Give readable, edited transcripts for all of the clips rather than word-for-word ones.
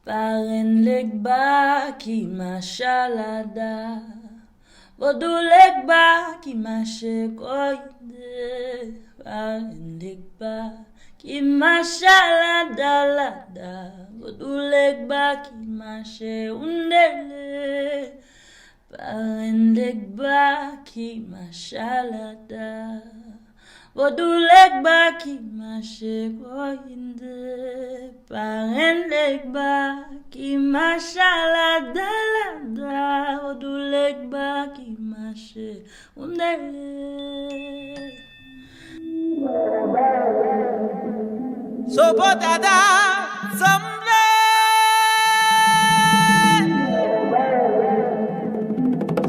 Paren legba ki machalada. Vodou legba ki mache koide. Paren legba ki machalada lada. Vodou legba ki mache undele. Paren legba ki machalada. Vodou legba ki mache koinde. Paren legba ki machalada lada. Vodou legba ki mache undele. Sopo dada samble.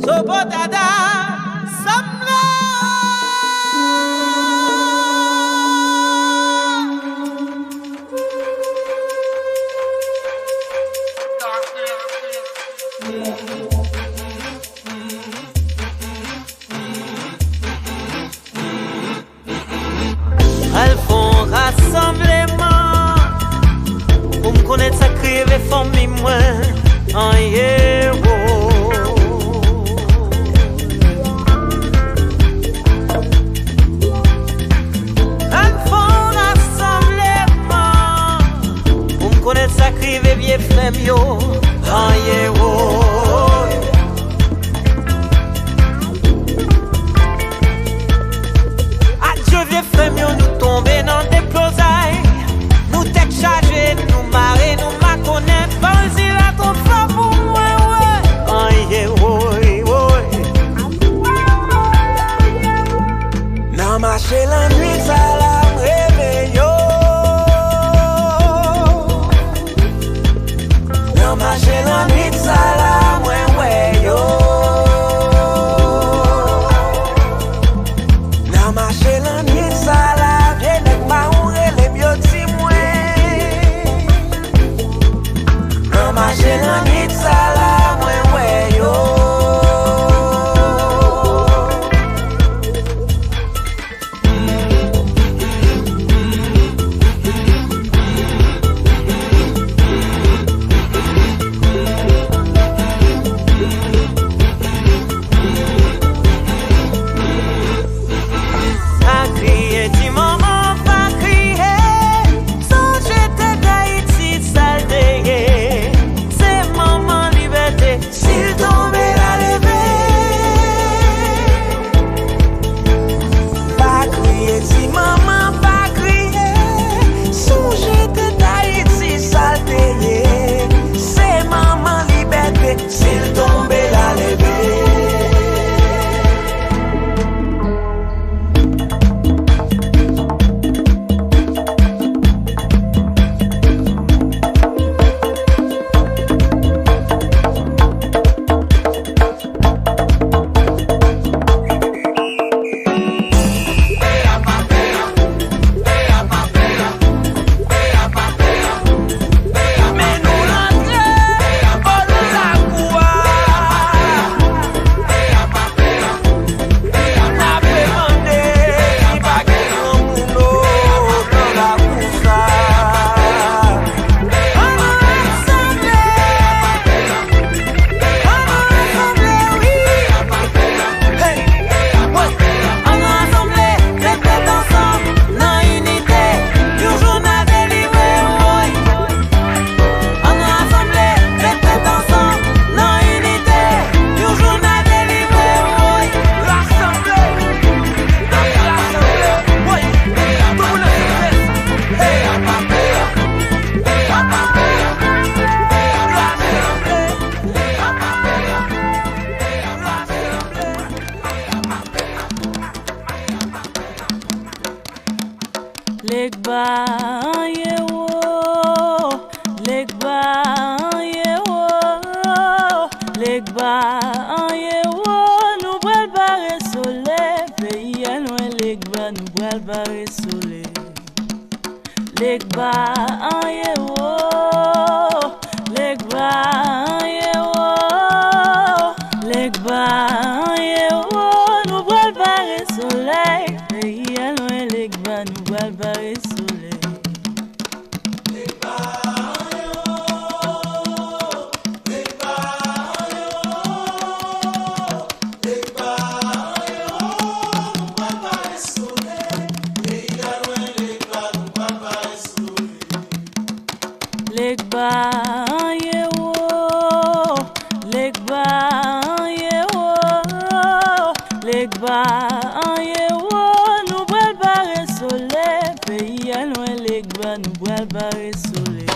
Sopo dada samble. Elles font rassemblement pour me connaître ça crive famille moi en héros. Elles font rassemblement pour me connaître ça crive bien frère yo en héros. Nous tomber dans des plosailles, nous tête chargée, nous marrer, nous ma connaître, pas si la trop fort pour moi, ouais. Oh yeah, ouais, ouais. N'a marché la nuit, ça la réveillon. N'a marché la nuit, ça la ouais, yo. N'a marché la nuit, ça la j'ai la nuit ça la ouais yo. Pas crier, dis maman, pas crier. Sans j'étais d'Haïti, sale dégué. S'il tombait la lever. Pas crier, si maman pas crier. Songez de d'Haïti salteye. C'est maman liberté. S'il tombait la lever. Legba yewo, legba yewo, legba yewo, nou bral bare sole, pays a loin legba, nou bral bare sole.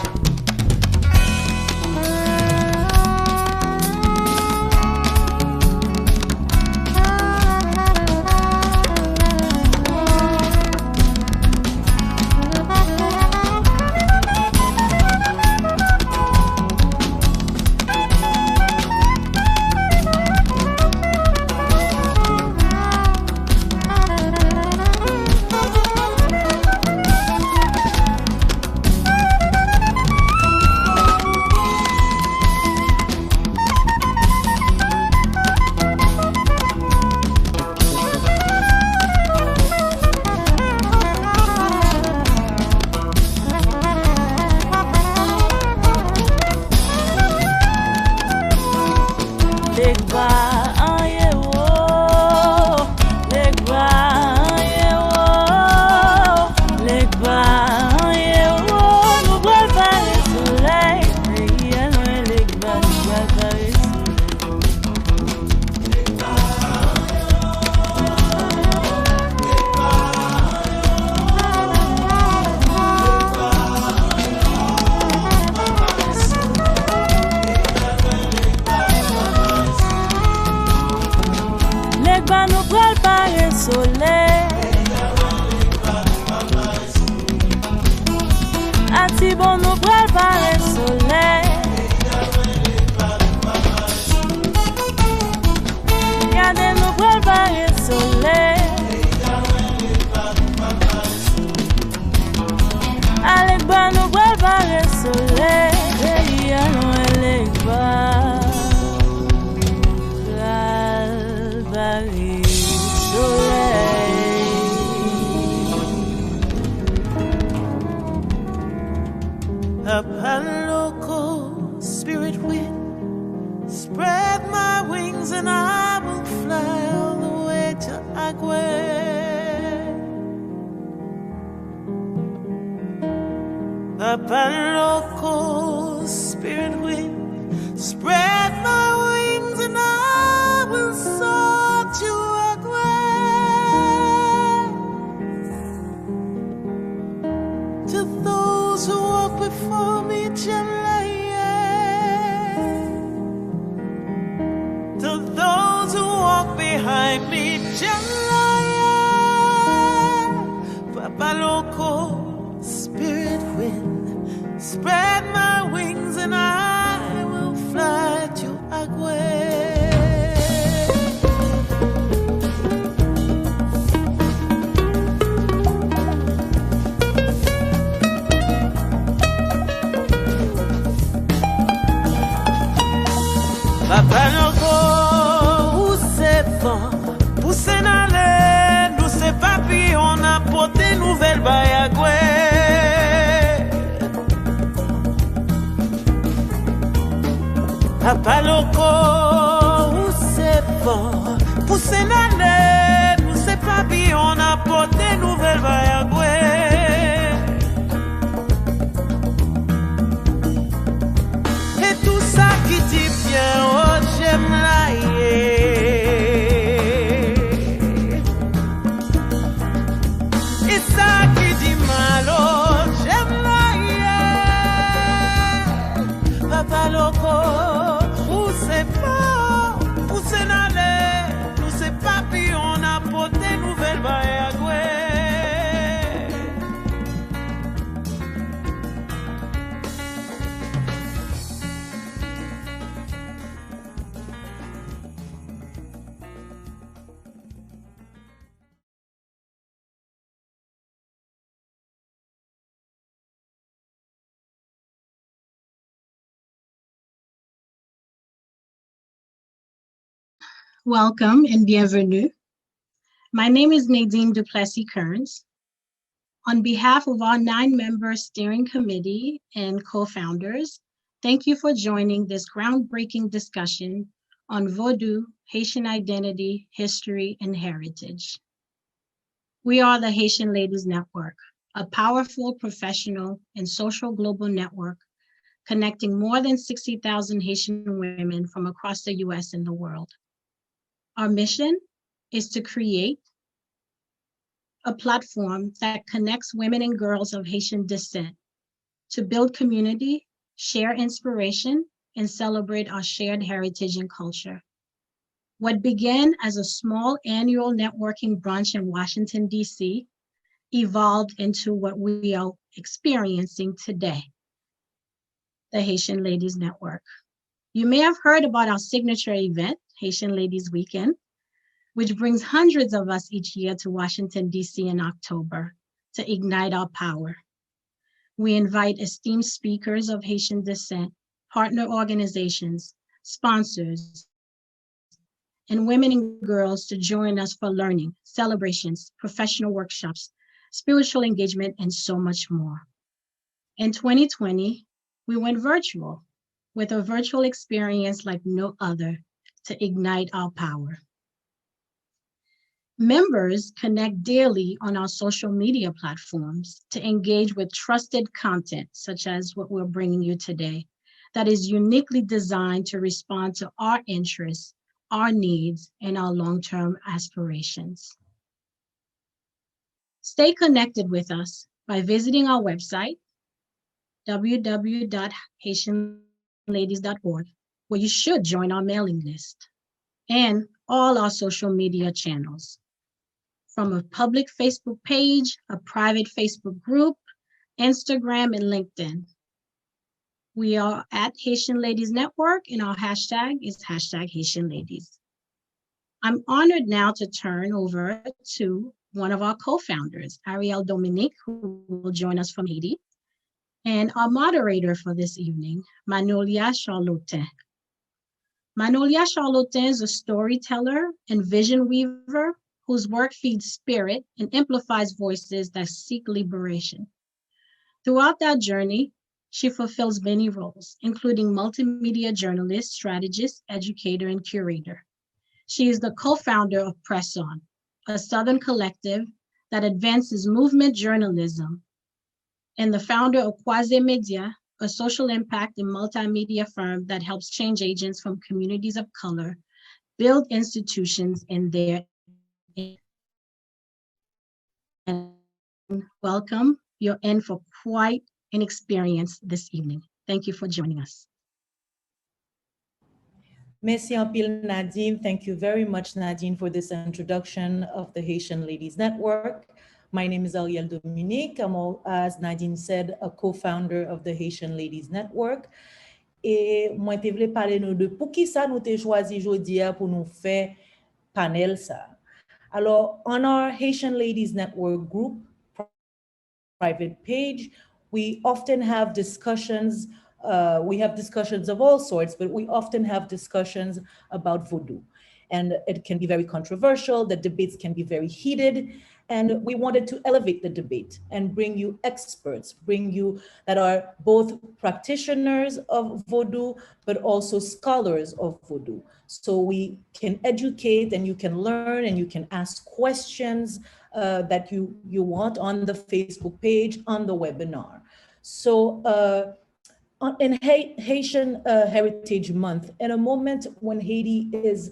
Ati bon nou pral pare soleil. Gade nou pral pare soleil. Alekba nou pral pare soleil. Pays a loin lekba pral pare soleil. Up a local spirit wind, spread my wings and I will fly all the way to Agua. Up a local spirit wind, spread my wings and I will soar to Agua. To those who walk before me, to those who walk behind me, Papa Loco, spirit wind, spread my wings and I will fly to Agua. Papa Loco, où c'est vent, pousse dans l'air, nous c'est papillon, on a porté nouvelle bayagoué. Papa Loco, où c'est vent, pousse dans l'air, nous c'est papillon, on a porté nouvelle bayagoué. Et tout ça qui dit bien, oh j'aime la et ça qui dit mal, oh j'aime la Papa Loco, où c'est pas, où c'est n'allait, où c'est pas puis on a porté nouvelle bayagoué. Welcome and bienvenue. My name is Nadine Duplessis-Kearns. On behalf of our 9-member steering committee and co-founders, thank you for joining this groundbreaking discussion on Vodou, Haitian identity, history, and heritage. We are the Haitian Ladies Network, a powerful professional and social global network connecting more than 60,000 Haitian women from across the US and the world. Our mission is to create a platform that connects women and girls of Haitian descent to build community, share inspiration, and celebrate our shared heritage and culture. What began as a small annual networking brunch in Washington, D.C., evolved into what we are experiencing today, the Haitian Ladies Network. You may have heard about our signature event, Haitian Ladies Weekend, which brings hundreds of us each year to Washington, D.C. in October to ignite our power. We invite esteemed speakers of Haitian descent, partner organizations, sponsors, and women and girls to join us for learning, celebrations, professional workshops, spiritual engagement, and so much more. In 2020, we went virtual with a virtual experience like no other to ignite our power. Members connect daily on our social media platforms to engage with trusted content, such as what we're bringing you today, that is uniquely designed to respond to our interests, our needs, and our long-term aspirations. Stay connected with us by visiting our website, www.haitianladies.org, where you should join our mailing list, and all our social media channels, from a public Facebook page, a private Facebook group, Instagram, and LinkedIn. We are at Haitian Ladies Network, and our hashtag is #HaitianLadies. I'm honored now to turn over to one of our co-founders, Ariel Dominique, who will join us from Haiti, and our moderator for this evening, Manolia Charlotin. Manolia Charlotin is a storyteller and vision weaver whose work feeds spirit and amplifies voices that seek liberation. Throughout that journey, she fulfills many roles, including multimedia journalist, strategist, educator, and curator. She is the co-founder of Press On, a Southern collective that advances movement journalism, and the founder of Quasi Media, a social impact and multimedia firm that helps change agents from communities of color build institutions in their. And welcome. You're in for quite an experience this evening. Thank you for joining us. Merci en pile, Nadine. Thank you very much, Nadine, for this introduction of the Haitian Ladies Network. My name is Ariel Dominique. I'm, as Nadine said, a co-founder of the Haitian Ladies Network. Et moi, te vle parler nou de pou ki sa nou te choisi jodia pou nou fè panel sa. Alors, on our Haitian Ladies Network group, private page, we often have discussions. We have discussions of all sorts, but we often have discussions about Vodou. And it can be very controversial. The debates can be very heated. And we wanted to elevate the debate and bring you experts, bring you that are both practitioners of Vodou, but also scholars of Vodou. So we can educate and you can learn and you can ask questions that you want on the Facebook page, on the webinar. So in Haitian Heritage Month, in a moment when Haiti is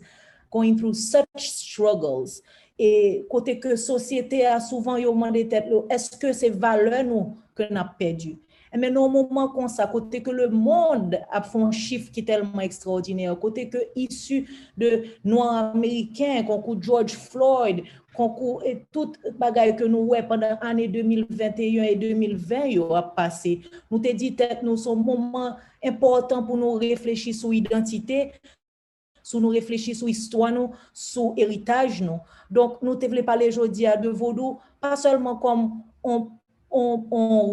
going through such struggles, et côté que société a souvent yo mandé tête est-ce que c'est valeur nous que n'a perdu et mais non moment comme ça côté que le monde a fait un chiffre qui est tellement extraordinaire côté que issu de noirs américains concours George Floyd concours et toute bagaille que nous ouais pendant année 2021 et 2020 yo a passé nous te dit tête nous son moment important pour nous réfléchir sur identité sous nous réfléchir sur histoire nous sur héritage nous donc nous te voulons parler aujourd'hui de Vodou pas seulement comme en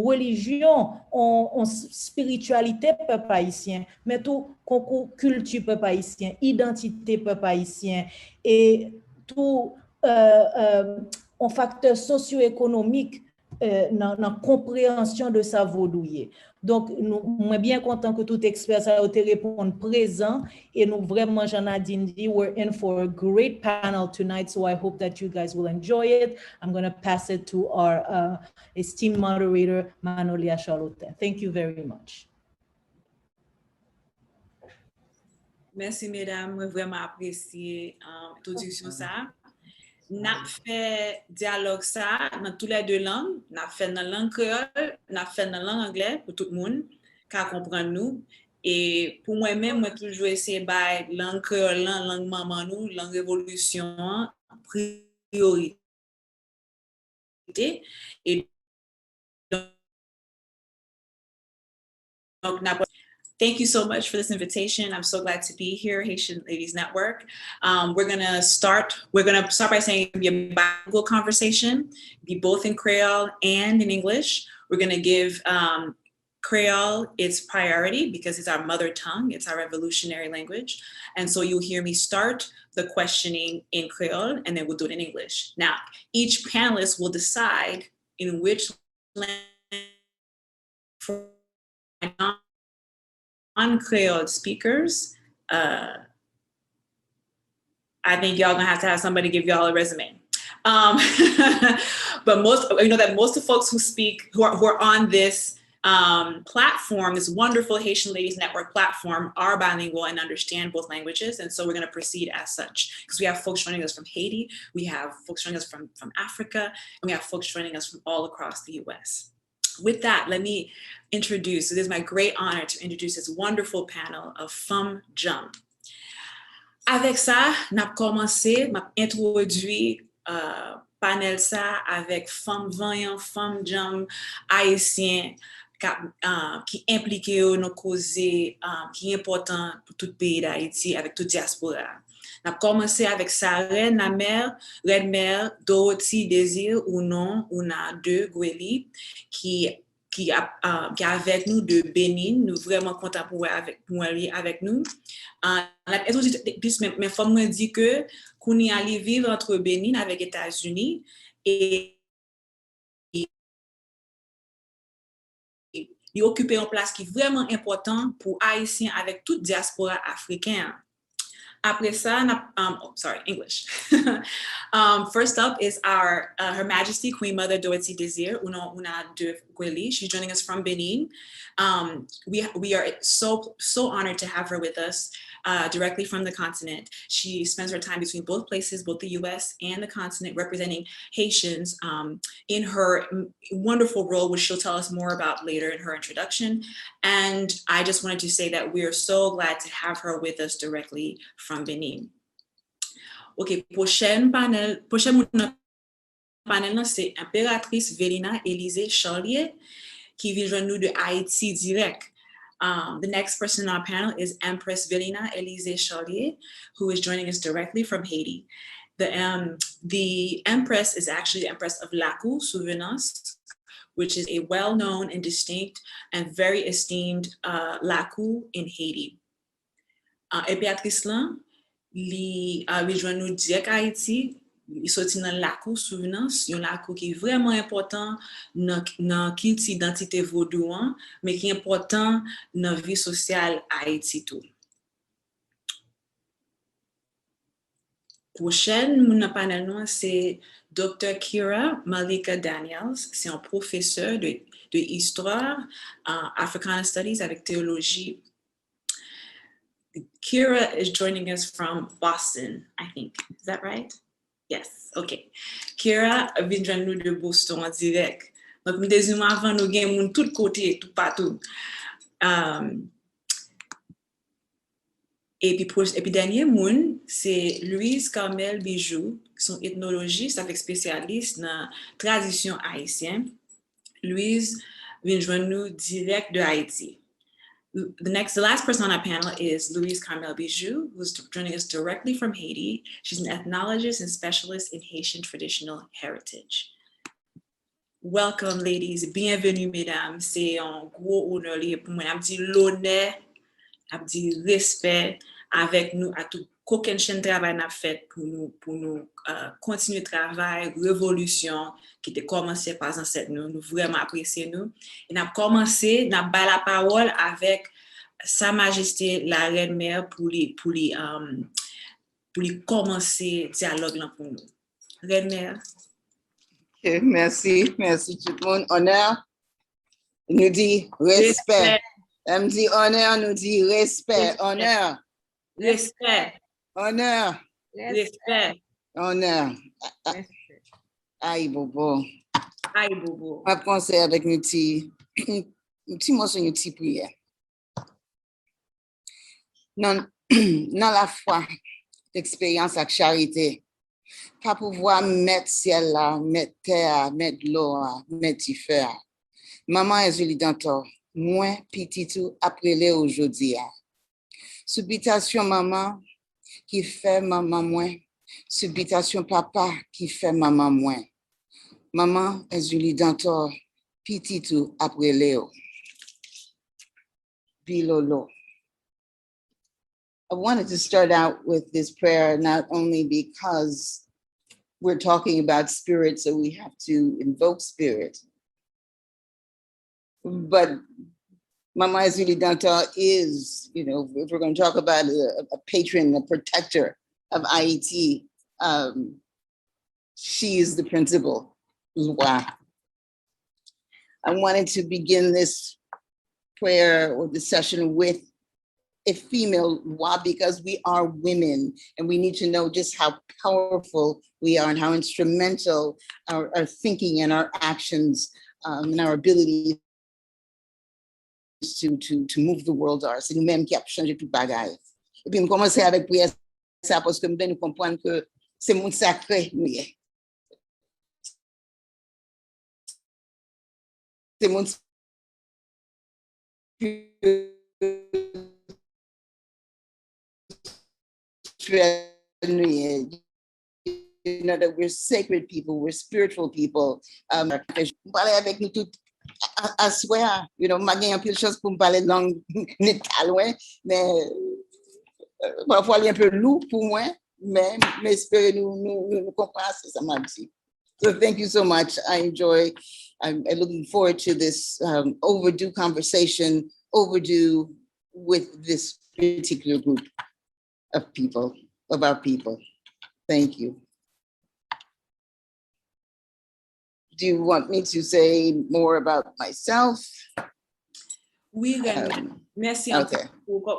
religion en spiritualité peuple haïtien mais tout concours culture peuple haïtien identité peuple haïtien et tout un facteur socio-économique dans la compréhension de sa vaudouille. Donc, nous sommes bien contents que tout expert a été répondu présent et nous vraiment, Jean-Nadine dit, we're in for a great panel tonight, so I hope that you guys will enjoy it. I'm going to pass it to our esteemed moderator, Manolia Charlotin. Thank you very much. Merci, mesdames. Moi, vraiment apprécié l'introduction ça. N'a fait dialogue ça dans toutes les deux langues. N'a fait dans la langue créole, n'a fait dans la langue anglaise pour tout le monde, car comprendre nous. Et pour moi-même, moi toujours essayé de langue créole, langue maman nous, langue révolution, priorité. Et donc, thank you so much for this invitation. I'm so glad to be here, Haitian Ladies Network. We're gonna start by saying it'll be a bilingual conversation, be both in Creole and in English. We're gonna give Creole its priority because it's our mother tongue, it's our revolutionary language. And so you'll hear me start the questioning in Creole and then we'll do it in English. Now, each panelist will decide in which language for non-Creole speakers. I think y'all gonna have to have somebody give y'all a resume. But most of the folks who are on this platform, this wonderful Haitian Ladies Network platform, are bilingual and understand both languages. And so we're gonna proceed as such, because we have folks joining us from Haiti, we have folks joining us from Africa, and we have folks joining us from all across the US. With that, let me introduce, it is my great honor to introduce this wonderful panel of Femmes Jam. Avec ça, n'a commencé, m'a introduit panel ça avec Femmes Vaillantes, Femmes Jam, Haïtiens, qui impliquent nos causes, qui est important pour tout pays d'Haïti, avec toute diaspora. On a commencé avec sa reine, la mère, Dorothy Désir, ou non, on a deux, Gweli, qui est avec nous de Bénin. Nous vraiment contents pour aller avec nous. Mais faut me dire que qu'on y allait vivre entre Bénin avec les États-Unis et il occupait une place qui est vraiment importante pour Haïtiens avec toute diaspora africaine. Après ça, English. First up is our Her Majesty Queen Mother Dorothy Désir, Una de Gweli. She's joining us from Benin. We are so honored to have her with us directly from the continent. She spends her time between both places, both the US and the continent, representing Haitians in her wonderful role, which she'll tell us more about later in her introduction. And I just wanted to say that we are so glad to have her with us directly from Benin. OK, prochain panel, c'est Impératrice Vélina Élysée Charlier, qui vient joindre nous de Haïti direct. The next person on our panel is Empress Vélina Élysée Charlier, who is joining us directly from Haiti. The Empress is actually the Empress of Laku, Souvenance, which is a well-known and distinct and very esteemed Laku in Haiti. Impératrice lan, li rejoint nous direct Haïti, li sorti dans Laku Souvenance, yon Laku qui est vraiment important dans kit identité Vodou, mais qui est important dans vie sociale Haïti tout. Prochaine, mon panel noir, c'est Dr. Kira Malika Daniels. C'est un professeur de histoire, Africana Studies avec théologie. Kira is joining us from Boston, I think. Is that right? Yes, okay. Kira vient joindre nous de Boston en direct. Donc, nous désirons avant nous gagner de tout côté, tout partout. Et puis dernier monde, c'est Louise Carmel Bijou, son ethnologiste avec spécialiste dans tradition haïtienne. Louise vient joindre nous direct de Haïti. The last person on our panel is Louise Carmel Bijou, who's joining us directly from Haiti. She's an ethnologist and specialist in Haitian traditional heritage. Welcome, ladies. Bienvenue, mesdames. C'est un gros honneur pour moi. Je dis l'honneur, je dis respect avec nous à tout qu'aucun chaîne de travail n'a fait pour nous continuer le travail, révolution qui était commencé par les ancêtres. Nous vraiment apprécier nous. Et nous avons commencé, nous avons la parole avec Sa Majesté la Reine Mère pour commencer le dialogue là pour nous. Reine Mère. Okay, merci tout le monde. Honneur, nous dit respect. Elle me dit honneur, nous dit respect, honneur. Respect. Honneur. Respect. Honneur. Aïe, bobo. Aïe, bobo. Je vais penser avec un petit morceau, une petite prière. Non, dans la foi, l'expérience avec charité, pas pouvoir mettre ciel là, mettre terre, mettre l'eau, mettre feu. Maman est jolie dans toi, moins petit tout après les aujourd'hui. Subitation maman qui fait maman moins, subitation papa qui fait maman moins. Maman est jolie dans toi, petit tout après les bilolo. I wanted to start out with this prayer, not only because we're talking about spirit, so we have to invoke spirit, but Mama Danta is, you know, if we're going to talk about a patron, a protector of IET, she is the principal. Wow. I wanted to begin this prayer or this session with a female Wa because we are women and we need to know just how powerful we are and how instrumental our thinking and our actions and our ability to move the world are. C'est nous-mêmes qui a changé tout bagaille. Et puis, nous commençons avec prière ça parce que nous devons comprendre que c'est monde sacré, nous. C'est monde you know, that we're sacred people, we're spiritual people. Avec nous tout I swear, you know, je un peu de choses pour me parler de langue loin, mais parfois il est un peu lourd pour moi, mais espérez nous comprendre, c'est ça m'a dit. So thank you so much. I'm looking forward to this overdue conversation, overdue with this particular group of people, of our people. Thank you. Do you want me to say more about myself? Oui, merci okay.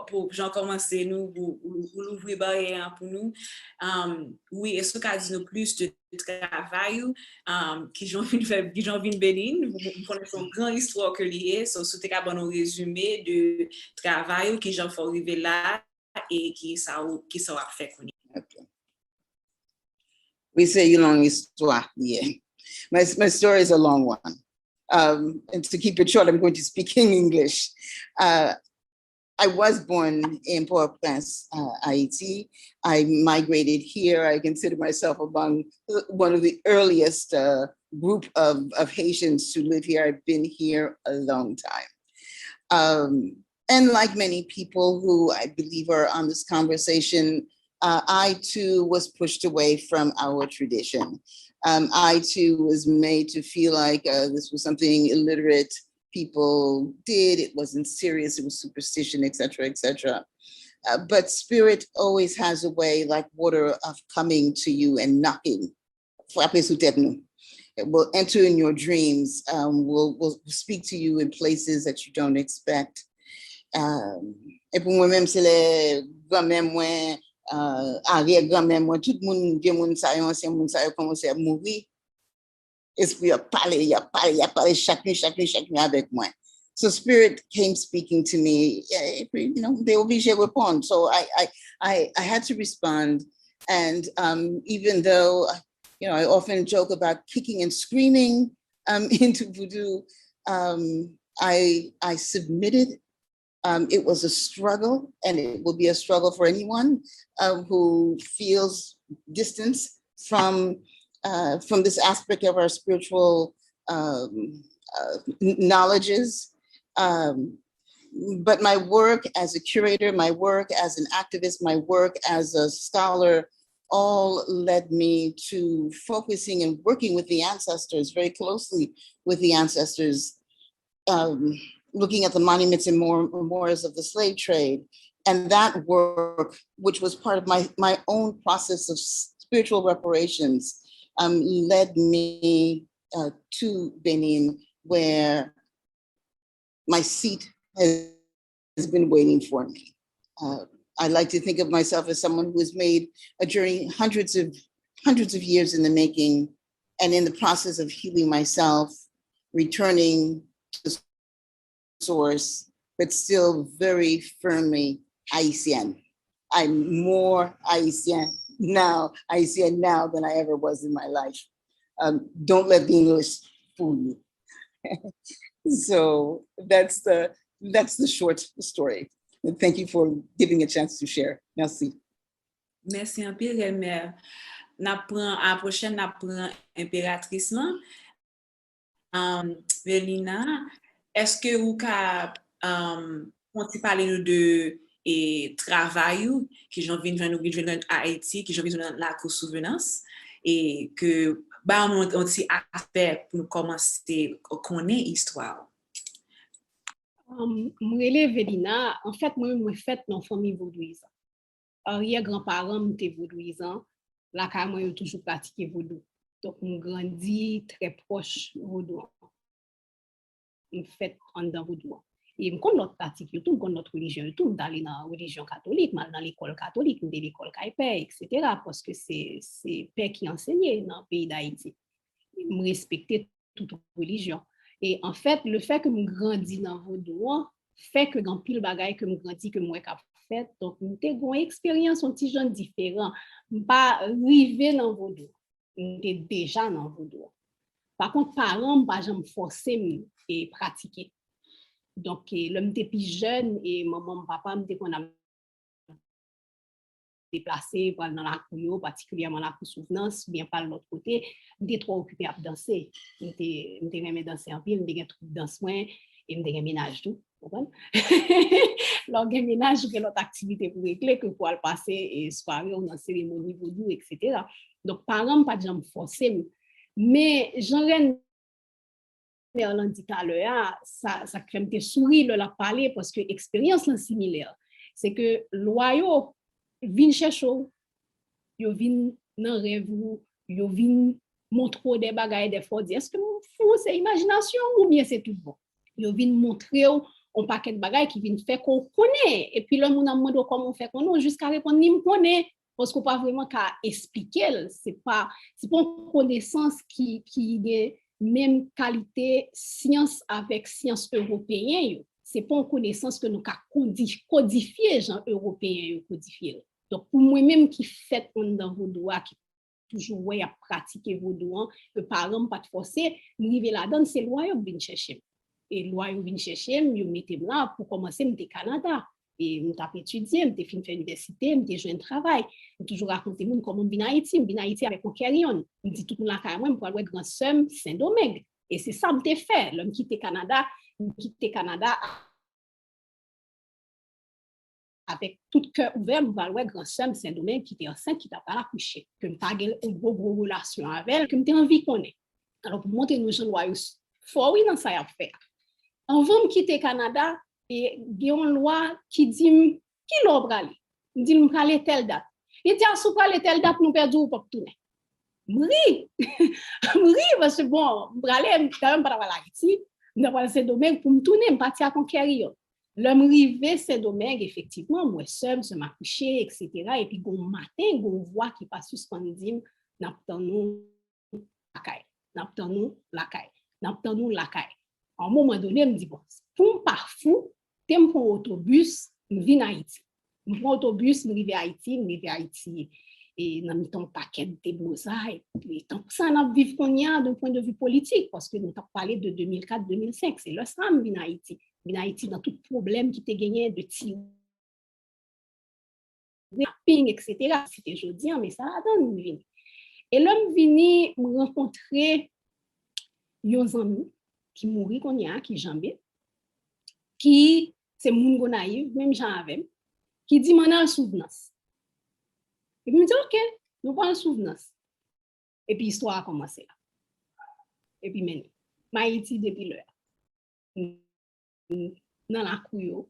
Pour Jean commencer nous pour l'ouvrir barrière pour nous. Oui, est-ce qu'a dit nous plus de travail qui j'en viens Bénin, vous connaissez une grande histoire que lié, c'était un bon résumé de travail qui j'en fait arriver là et qui ça a fait connaître. Okay. We say you long histoire, yeah. My story is a long one. And to keep it short, I'm going to speak in English. I was born in Port-au-Prince, Haiti. I migrated here. I consider myself among one of the earliest group of Haitians to live here. I've been here a long time. And like many people who I believe are on this conversation, I too was pushed away from our tradition. I too was made to feel like this was something illiterate people did. It wasn't serious. It was superstition, etc., etc. But spirit always has a way, like water, of coming to you and knocking. It will enter in your dreams. Will speak to you in places that you don't expect. Et pour moi-même, c'est les grand-mères moins. Arrière-grand-mère, moi, tout le monde, vieux monde, ça, ancien monde, ça a commencé à mourir. Esprit a parlé, chacun avec moi. So spirit came speaking to me, you know, they obligé à répondre. So I had to respond. And even though, you know, I often joke about kicking and screaming into Vodou, I submitted. It was a struggle, and it will be a struggle for anyone who feels distance from this aspect of our spiritual knowledges. But my work as a curator, my work as an activist, my work as a scholar, all led me to focusing and working with the ancestors, very closely with the ancestors, looking at the monuments and memorials of the slave trade. And that work, which was part of my own process of spiritual reparations, led me to Benin, where my seat has been waiting for me. I like to think of myself as someone who has made a journey hundreds of years in the making, and in the process of healing myself, returning to source, but still very firmly Haitian. I'm more Haitian now than I ever was in my life. Don't let the English fool you. So that's the short story. And thank you for giving a chance to share. Merci. Merci un peu, Remel. À prochaine, n'a prend impératrice là. Velina, est-ce que vous pouvez parler de travail qui j'en viens de Haïti, qui j'en viens de Laku souvenance, et que on a aussi aspect pour commencer à connaître l'histoire? Mwele Velina, en fait, moi, je suis dans famille vaudouise. Arrière-grands-parents étaient vaudouisants. La moi, j'ai toujours pratiqué vaudou. Donc, je grandis très proche vaudou. Je fais dans vaudou. Et je connais notre pratique, je connais notre religion, je suis dans la religion catholique, dans l'école catholique, dans l'école caïpé, etc. Parce que c'est père qui enseignait dans le pays d'Haïti. Je respectais toute religion. Et en fait, le fait que je grandis dans vaudou fait que dans pile bagaille que je grandis, que moi j'ai fait, donc j'ai une expérience un petit genre différent. Je pas arrivé dans vaudou. J'étais déjà dans vaudou. Par contre, parents, je me forçais à pratiquer. Donc, l'homme était plus jeune et maman, papa, qu'on a déplacé dans la cour, particulièrement la cour souvenance, bien par l'autre côté, j'étais trop occupée à danser. J'étais aimé danser en pile, j'étais un truc de danse et j'étais ménage tout. Lors du ménage, j'ai l'autre activité pour régler que pour aller passer et soirée, on a cérémonie vaudou, etc. Donc, parents, pas de gens forcés, mais j'en ai dit tout à l'heure, ça crée des souris de la parler parce que l'expérience est similaire. C'est que loyaux viennent chercher, ils viennent dans rêve, ils viennent montrer des bagailles des fois, est-ce que c'est imagination ou bien c'est tout bon? Ils viennent montrer un paquet de bagailles qui viennent faire qu'on connaît. Et puis là, on a demandé comment on fait qu'on a jusqu'à répondre, ni me connaît. Parce qu'on pas vraiment qu'à expliquer, c'est pas une connaissance qui est même qualité science avec science européenne. C'est pas une connaissance que nous avons codifié, genre européen codifié. Donc pour moi-même qui fait dans vaudou, qui toujours à pratiquer vaudou, que par exemple pas de forcer, arriver là-dedans, c'est loi qui vient chercher. Et loi qui vient chercher, je mettez là pour commencer au Canada. Et je suis étudié, je suis fait l'université, je suis joué un travail. Je toujours raconté comment je suis en Haïti avec mon carrion. Je dis tout le monde là, je pour aller grand somme Saint-Domingue. Et c'est ça que je fait. L'homme qui était Canada, avec tout cœur ouvert, je vais aller grand somme Saint-Domingue qui était enceinte, qui t'a pas accouché. Que je n'ai une grosse relation avec elle, que j'ai envie qu'on ait. Alors pour monter nos gens, il faut oui dans ça à faire. Avant de quitter Canada, et il y a une loi qui dit qui l'on brale. Il dit nous aller telle date. Il dit à sous aller telle date nous perdons pour tourner. Oui. Oui parce que bon, brale quand même pas à Haïti, dans ces domaines pour me tourner, me partir à conquérir. L'homme rivé ces domaines effectivement moi seul se m'a couché etc. et puis bon matin on voit qui passe suspendu n'attendons la caille. N'attendons la caille. N'attendons la caille. À un moment donné, me dit bon, pour parfou je prends autobus, je viens à Haïti. Je prends autobus, je vais à Haïti. Et dans le temps, paquet de mosaïques. Et tant que ça, on vit qu'on y a d'un point de vue politique, parce que nous avons parlé de 2004-2005. C'est là ça, je viens à Haïti. Je viens à Haïti dans tout problème qui était gagné de tir, etc. C'était jeudi, mais ça a donné. Et l'homme venu me rencontrer un ami qui mourit qu'on y a, qui jambé, qui c'est moun go naïf, même j'en avais, qui dit m'en a souvenance. Et puis me dit ok, nous pas souvenance. Et puis l'histoire a commencé là. Et puis maintenant, Haïti depuis l'heure. Dans la cour,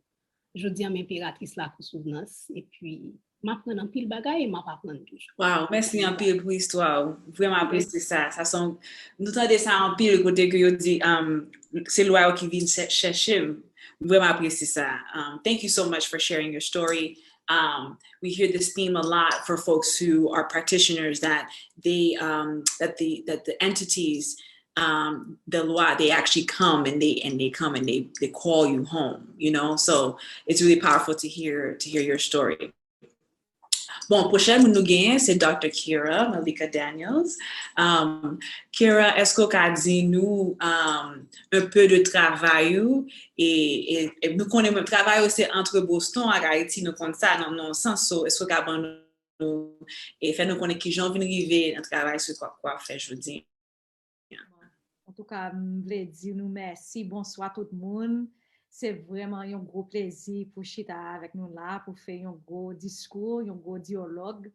je dis à mes impératrice la souvenance et puis m'apprendre un pile bagaille et m'apprendre toujours. Wow, merci un pile pour l'histoire. Vraiment apprécié ça. Ça sont nous entendons ça en pile côté que yo dit c'est loi qui vient chercher. Vraiment apprécié ça. Thank you so much for sharing your story. We hear this theme a lot for folks who are practitioners, that they that the entities, the loi, they actually come and they come and they call you home, you know. So it's really powerful to hear your story. Bon, prochaine moun nou genyen, c'est Dr. Kira Malika Daniels. Kira, est-ce que ka di nou un peu de travail ou, et nous connaissons travail c'est entre Boston et Haïti, nous connaissons ça dans non sens, so est-ce que ka ban nou et fait nous connaître qui j'en vinn rive dans travail sur quoi faire jeudi. En tout cas, je voulais dire nous merci, bonsoir tout le monde. C'est vraiment un gros plaisir pour chita avec nous là, pour faire un gros discours, un gros dialogue,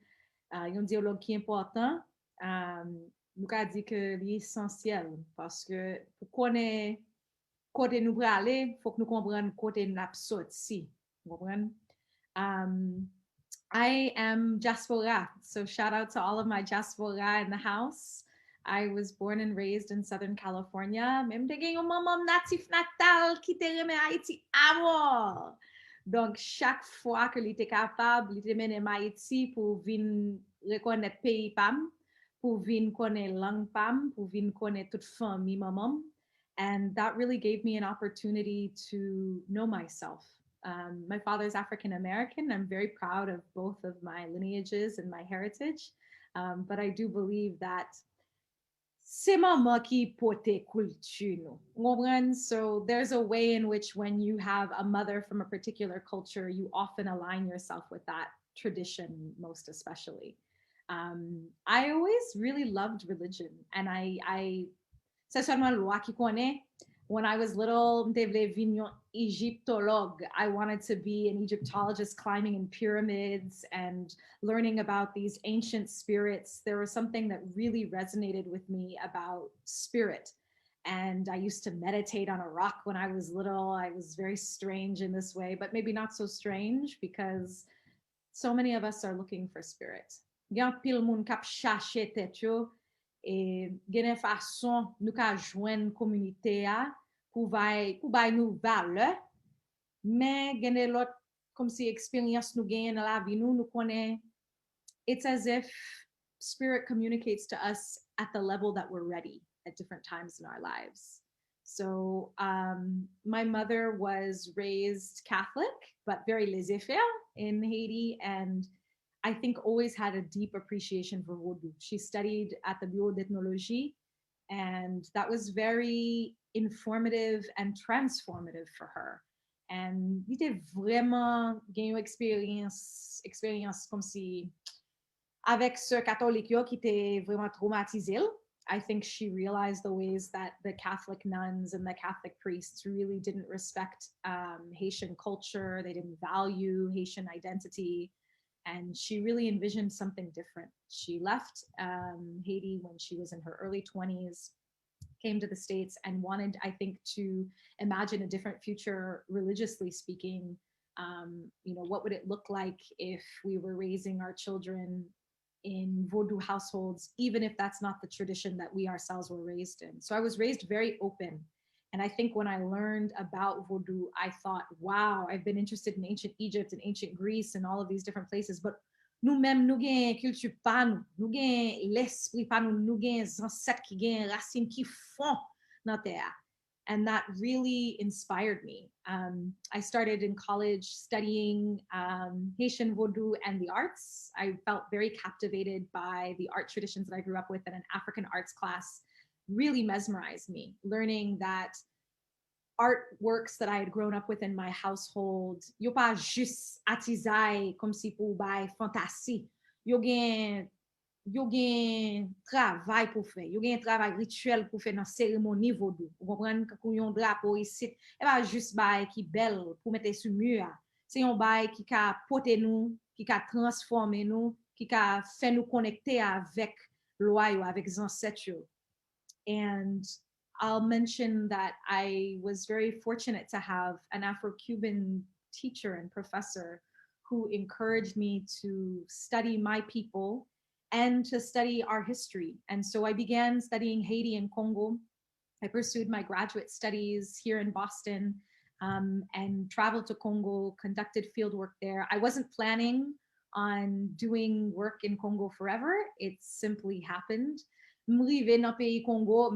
un dialogue qui est important. Nous avons dit que c'est essentiel parce que pour connaître côté nous pour aller, il faut que nous comprenions côté nous sorti. Vous comprenez? I am diaspora, so shout out to all of my diaspora in the house. I was born and raised in Southern California. Même de gen yon maman natif natal qui te reme Haïti avant. Donc, chaque fois que l'était capable, l'était mené Haïti pour venir reconnaître pays pam, pour venir connaître langue pam, pour venir connaître toute famille maman. And that really gave me an opportunity to know myself. My father's African American. I'm very proud of both of my lineages and my heritage. But I do believe that c'est maman qui porte culture. So there's a way in which when you have a mother from a particular culture, you often align yourself with that tradition, most especially. I always really loved religion, and c'est seulement loi qui connaît. When I was little, Egyptologue. I wanted to be an Egyptologist climbing in pyramids and learning about these ancient spirits. There was something that really resonated with me about spirit. And I used to meditate on a rock when I was little. I was very strange in this way, but maybe not so strange because so many of us are looking for spirit. Gen pil moun kap chache tèt yo, et gen façon nou ka jwenn communauté a pour bay nou valeur, mais gen lot comme si experience nou gen dans la vie nou connaît. It's as if spirit communicates to us at the level that we're ready at different times in our lives. So my mother was raised Catholic, but very laissez-faire in Haiti, and I think always had a deep appreciation for Vodou. She studied at the Bureau d'Ethnologie, and that was very informative and transformative for her. And il était vraiment gagne expérience comme si avec ce catholique qui était vraiment traumatisé. I think she realized the ways that the Catholic nuns and the Catholic priests really didn't respect Haitian culture. They didn't value Haitian identity. And she really envisioned something different. She left Haiti when she was in her early 20s, came to the States, and wanted, I think, to imagine a different future, religiously speaking. What would it look like if we were raising our children in Vodou households, even if that's not the tradition that we ourselves were raised in. So I was raised very open. And I think when I learned about Vodou, I thought, wow, I've been interested in ancient Egypt and ancient Greece and all of these different places, but nous-mêmes, nous gen culture pa nous gen l'esprit pa nous gen ancêtres qui gen racines qui font nan terre. And that really inspired me. I started in college studying Haitian Vodou and the arts. I felt very captivated by the art traditions that I grew up with, and an African arts class really mesmerized me. Learning that artworks that I had grown up with in my household, yo pas juste attisaille comme si pour bay fantasy. Yo gen travail pour faire, yo gen travail rituel pour faire dans cérémonie Vodou. Vous comprenez que yon drapeau ici, et pas juste bay qui belle pour mettre sur mur. C'est yon bay qui ka porter nous, qui ka transformer nous, qui ka fait nous connecter avec loi yo, avec ancêtres. And I'll mention that I was very fortunate to have an Afro-Cuban teacher and professor who encouraged me to study my people and to study our history. And so I began studying Haiti and Congo. I pursued my graduate studies here in Boston. and traveled to Congo, conducted field work there. I wasn't planning on doing work in Congo forever. It simply happened. M'rive dans pays Congo,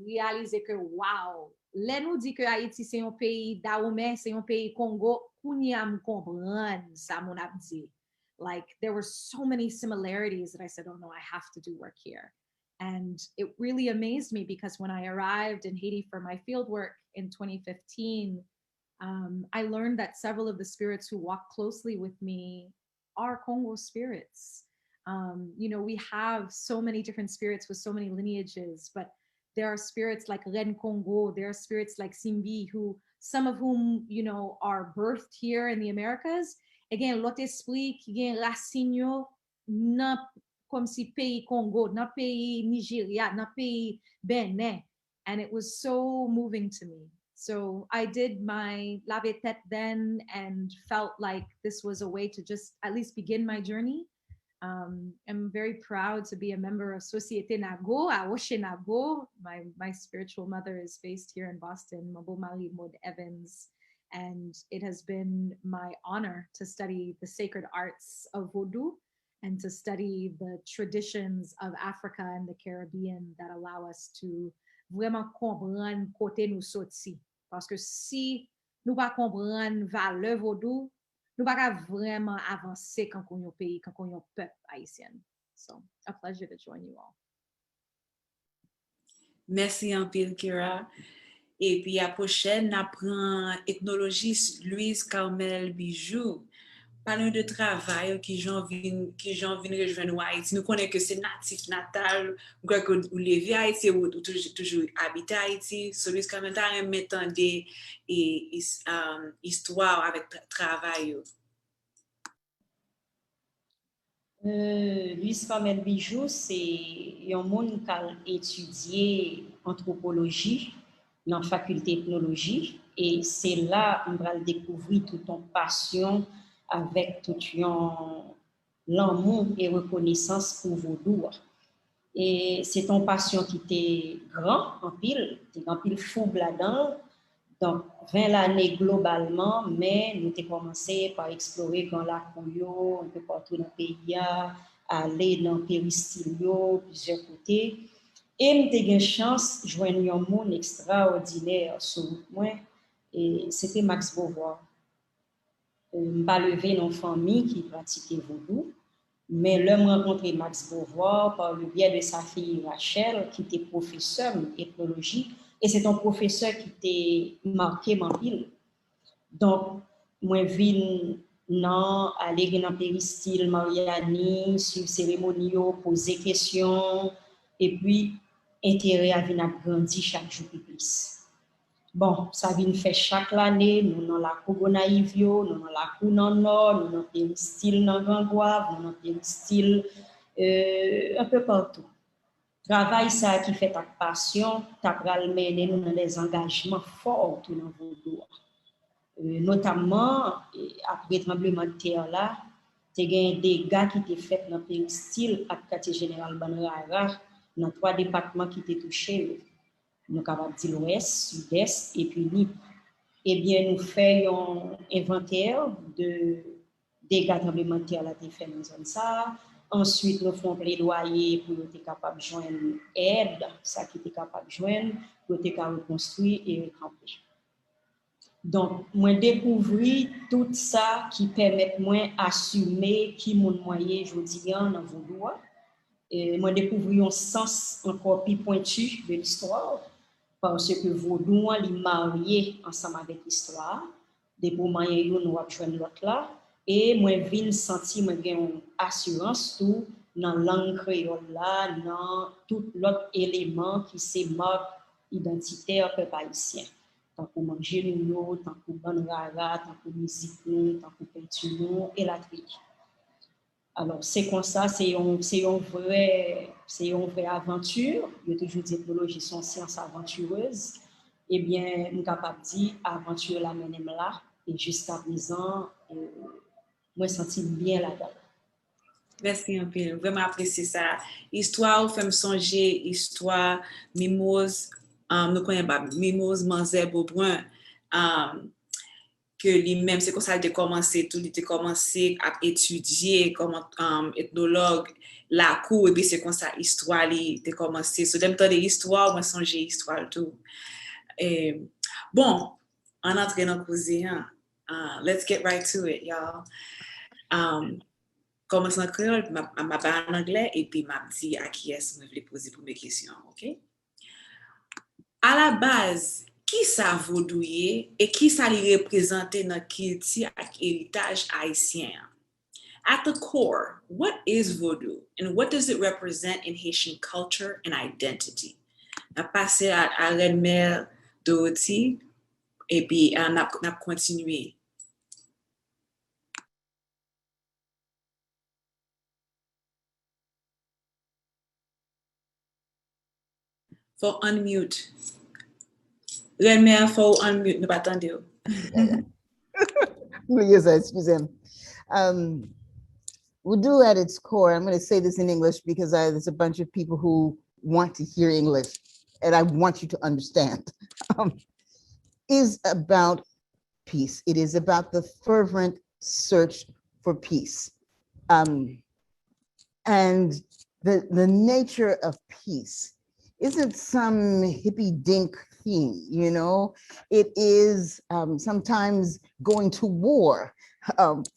réaliser que wow, là nous dit que Haïti c'est un pays Dahomey, c'est un pays Congo, kounya m'komprendre ça mon ap dit. Like there were so many similarities that I said, oh no, I have to do work here. And it really amazed me because when I arrived in Haiti for my field work in 2015, I learned that several of the spirits who walk closely with me are Congo spirits. You know, we have so many different spirits with so many lineages, but there are spirits like Ren Congo, there are spirits like Simbi, who some of whom, you know, are birthed here in the Americas. Again, l'autre esprit qui gen racine yo nan comme si pays Congo, nan pays Nigeria, nan pays Benin. And it was so moving to me. So I did my lave tête then and felt like this was a way to just at least begin my journey. I'm very proud to be a member of Société Nago, Awoshe Nago. My spiritual mother is based here in Boston, Mabo Mali Maud Evans. And it has been my honor to study the sacred arts of Vodou and to study the traditions of Africa and the Caribbean that allow us to vraiment comprendre côté nous sorti. Parce que si nous pas comprendre valeur Vodou, nous pas vraiment avancer quand on est pays, quand on est peuple haïtien. So, a pleasure to join you all. Merci en pile, Kira. Et puis, à prochaine, apprend ethnologiste Louise Carmel Bijou. Parlons de travail qui j'en viens rejoindre Haïti. Nous connaissons que c'est natif, natal, ou levé à Haïti, ou toujours habité à Haïti. So, Louise Carmel a mettant des histoires avec travail. Louise Carmel Bijou, c'est un monde qui a étudié anthropologie dans la faculté d'ethnologie et c'est là qu'on va découvrir toute ton passion avec tout l'amour et reconnaissance pour Vodou. Et c'est ton passion qui était grand en pile fou là-dedans. Donc 20 années globalement, mais nous avons commencé par explorer dans Laku, un peu partout dans le pays, aller dans le péristilio, plusieurs côtés. Et j'ai eu une chance de joindre un monde extraordinaire sur moi, et c'était Max Beauvoir. Je n'ai pas levé dans une famille qui pratiquait Vodou, mais là, j'ai rencontré Max Beauvoir par le biais de sa fille Rachel, qui était professeure d'ethnologie, et c'est un professeur qui était marqué mon pile. Donc, moi, je viens aller dans le péristyle, Mariani, sur cérémonie, poser des questions, et puis, intérêt à venir grandir chaque jour plus. Bon, ça vient faire chaque année, nous dans la Cogonaïvio, nous dans la Counan Nord, nous dans le péristyle dans Vanguave, nous dans le péristyle un peu partout. Travail ça qui fait ta passion, tu as mené nous dans des engagements forts dans Vodou. Notamment, après le tremblement de terre là, tu as des dégâts qui étaient faits dans le péristyle à quartier général Banrara, dans 3 départements qui étaient touchés. Nous avons dit l'ouest, sud-est et puis l'île. Eh bien, nous faisons un inventaire de dégâts tremblements de terre qui fait dans la zone ça. Ensuite, nous faisons plaidoyer pour être capable de joindre aide, ça qui était capable de joindre, pour être capable de reconstruire et recamper. Donc, moi découvrir tout ça qui permet moi assumer qui mon moyen aujourd'hui dans Vodou. Et moi découvrir un sens encore plus pointu de l'histoire parce que Vodou est marié ensemble avec l'histoire. Des moments où nous avons joindre l'autre là. Et moi, je senti une assurance tout dans la langue créole là, dans tout l'autre élément qui c'est marque identitaire peuple haïtien. Tant que manger nous, tant que banrara, tant que musique nous, tant que peinture et la trique. Alors c'est comme ça, c'est une vraie aventure. Je toujours dit ethnologie sont sciences aventureuses. Eh bien, je suis capable de dire aventure la même là et jusqu'à présent. Moi, je me sens bien là-dedans. Merci un peu, vraiment apprécié ça. Histoire, fait me songer, histoire, mimose, nous connaissons pas, mimose, manzé, beaubrun. que lui-même, c'est comme ça qu'il a commencé tout, il a commencé à étudier comme ethnologue Laku, et puis c'est comme ça histoire, il a commencé. So, d'un temps de l'histoire, moi, songer histoire tout. Et, bon, on entre dans le causé, hein. Let's get right to it, y'all. Commence en créole, m'a parlé en anglais, et puis m'a dit à qui est-ce que je voulais poser pour mes questions, ok? À la base, qui ça vaudouiller et qui ça lui représenter dans culture et héritage haïtien? At the core, what is Vodou and what does it represent in Haitian culture and identity? On a passé à Renmel Dorothy et puis on a continué. Faut unmute. Renmel, faut unmute, ne pas attendre. Yes, excuse me. Vodou at its core, I'm going to say this in English because there's a bunch of people who want to hear English, and I want you to understand, is about peace. It is about the fervent search for peace. And the nature of peace isn't some hippie dink theme, you know? It is sometimes going to war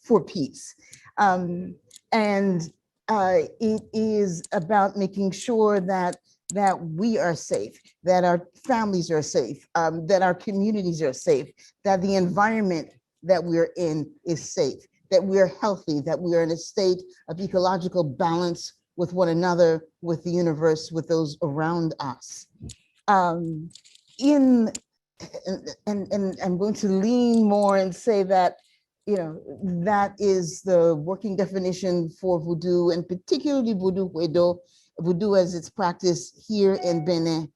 for peace. And it is about making sure that we are safe, that our families are safe, that our communities are safe, that the environment that we're in is safe, that we're healthy, that we are in a state of ecological balance with one another, with the universe, with those around us. And I'm going to lean more and say that, you know, that is the working definition for Vodou, and particularly Vodou as it's practiced here in Benin.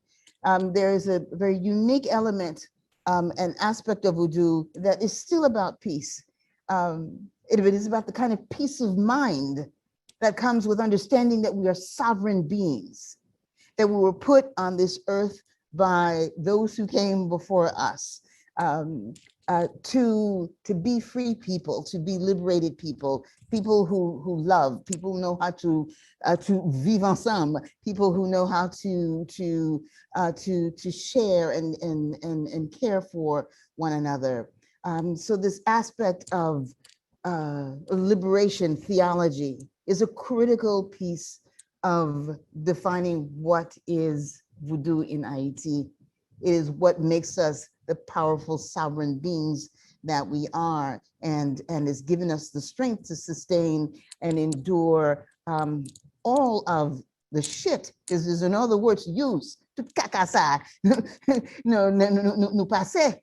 There is a very unique element, an aspect of Vodou that is still about peace. It is about the kind of peace of mind that comes with understanding that we are sovereign beings, that we were put on this earth by those who came before us, to be free people, to be liberated people, people who love, people who know how to Viv Ansanm, people who know how to share and care for one another. So this aspect of liberation theology is a critical piece of defining what is Vodou in Haiti. It is what makes us the powerful sovereign beings that we are, and has given us the strength to sustain and endure all of the shit, because there's another word to use, to kakasa, no passe.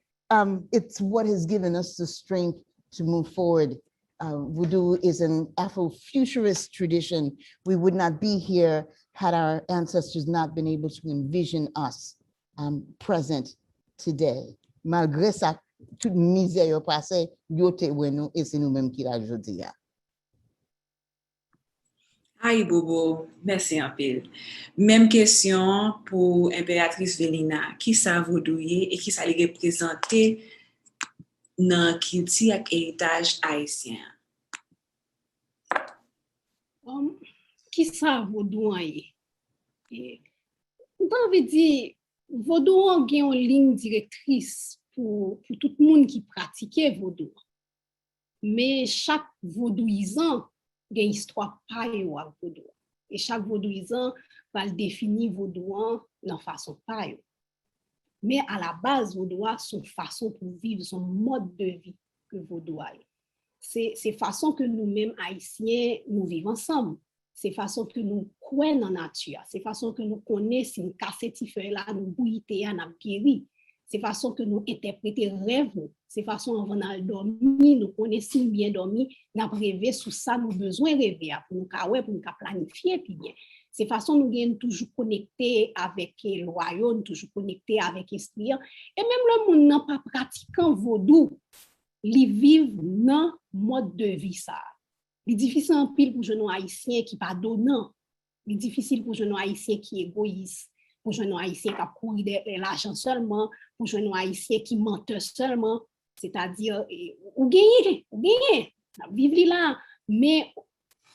It's what has given us the strength to move forward. Vodou is an Afrofuturist tradition. We would not be here had our ancestors not been able to envision us present today. Malgré ça, toute misère yo passé, yo te weno, et c'est nous-mêmes qui la jodi ya. Aïe Bobo, merci un peu. Même question pour impératrice Velina, qui ça vaudouiller et qui ça les représenter dans culture et héritage haïtien? Qui ça Vodou aye? On veut dire Vodou a une ligne directrice pour tout le monde qui pratique Vodou. Mais chaque vaudouisant a une histoire pareille à Vodou. Et chaque vaudouisant va définir Vodou dans façon pareille. Mais à la base, Vodou a son façon pour vivre, son mode de vie que Vodou a. C'est façon que nous-mêmes Haïtiens, nous vivons ensemble. C'est façon que nous croyons dans la nature. C'est façon que nous connaissons une cassette là, nous bouilliter, nous guérir. C'est façon que nous interprétons rêve. C'est façon avant de dormir, nous connaissons bien dormir, nous rêver sur ça, nous besoin rêver pour nous pour nous planifier puis bien. C'est façon nous sommes toujours connectés avec le royaume, toujours connectés avec l'esprit. Et même le monde n'a pas pratiquant Vodou, ils vivent dans mode de vie ça. C'est difficile en pile pour jeunes haïtiens qui pas donnant. C'est difficile pour jeunes haïtiens qui égoïstes, pour jeunes haïtiens qui courent de l'argent seulement, pour jeunes haïtiens qui mentent seulement. C'est-à-dire, ou gagner, vivre là, mais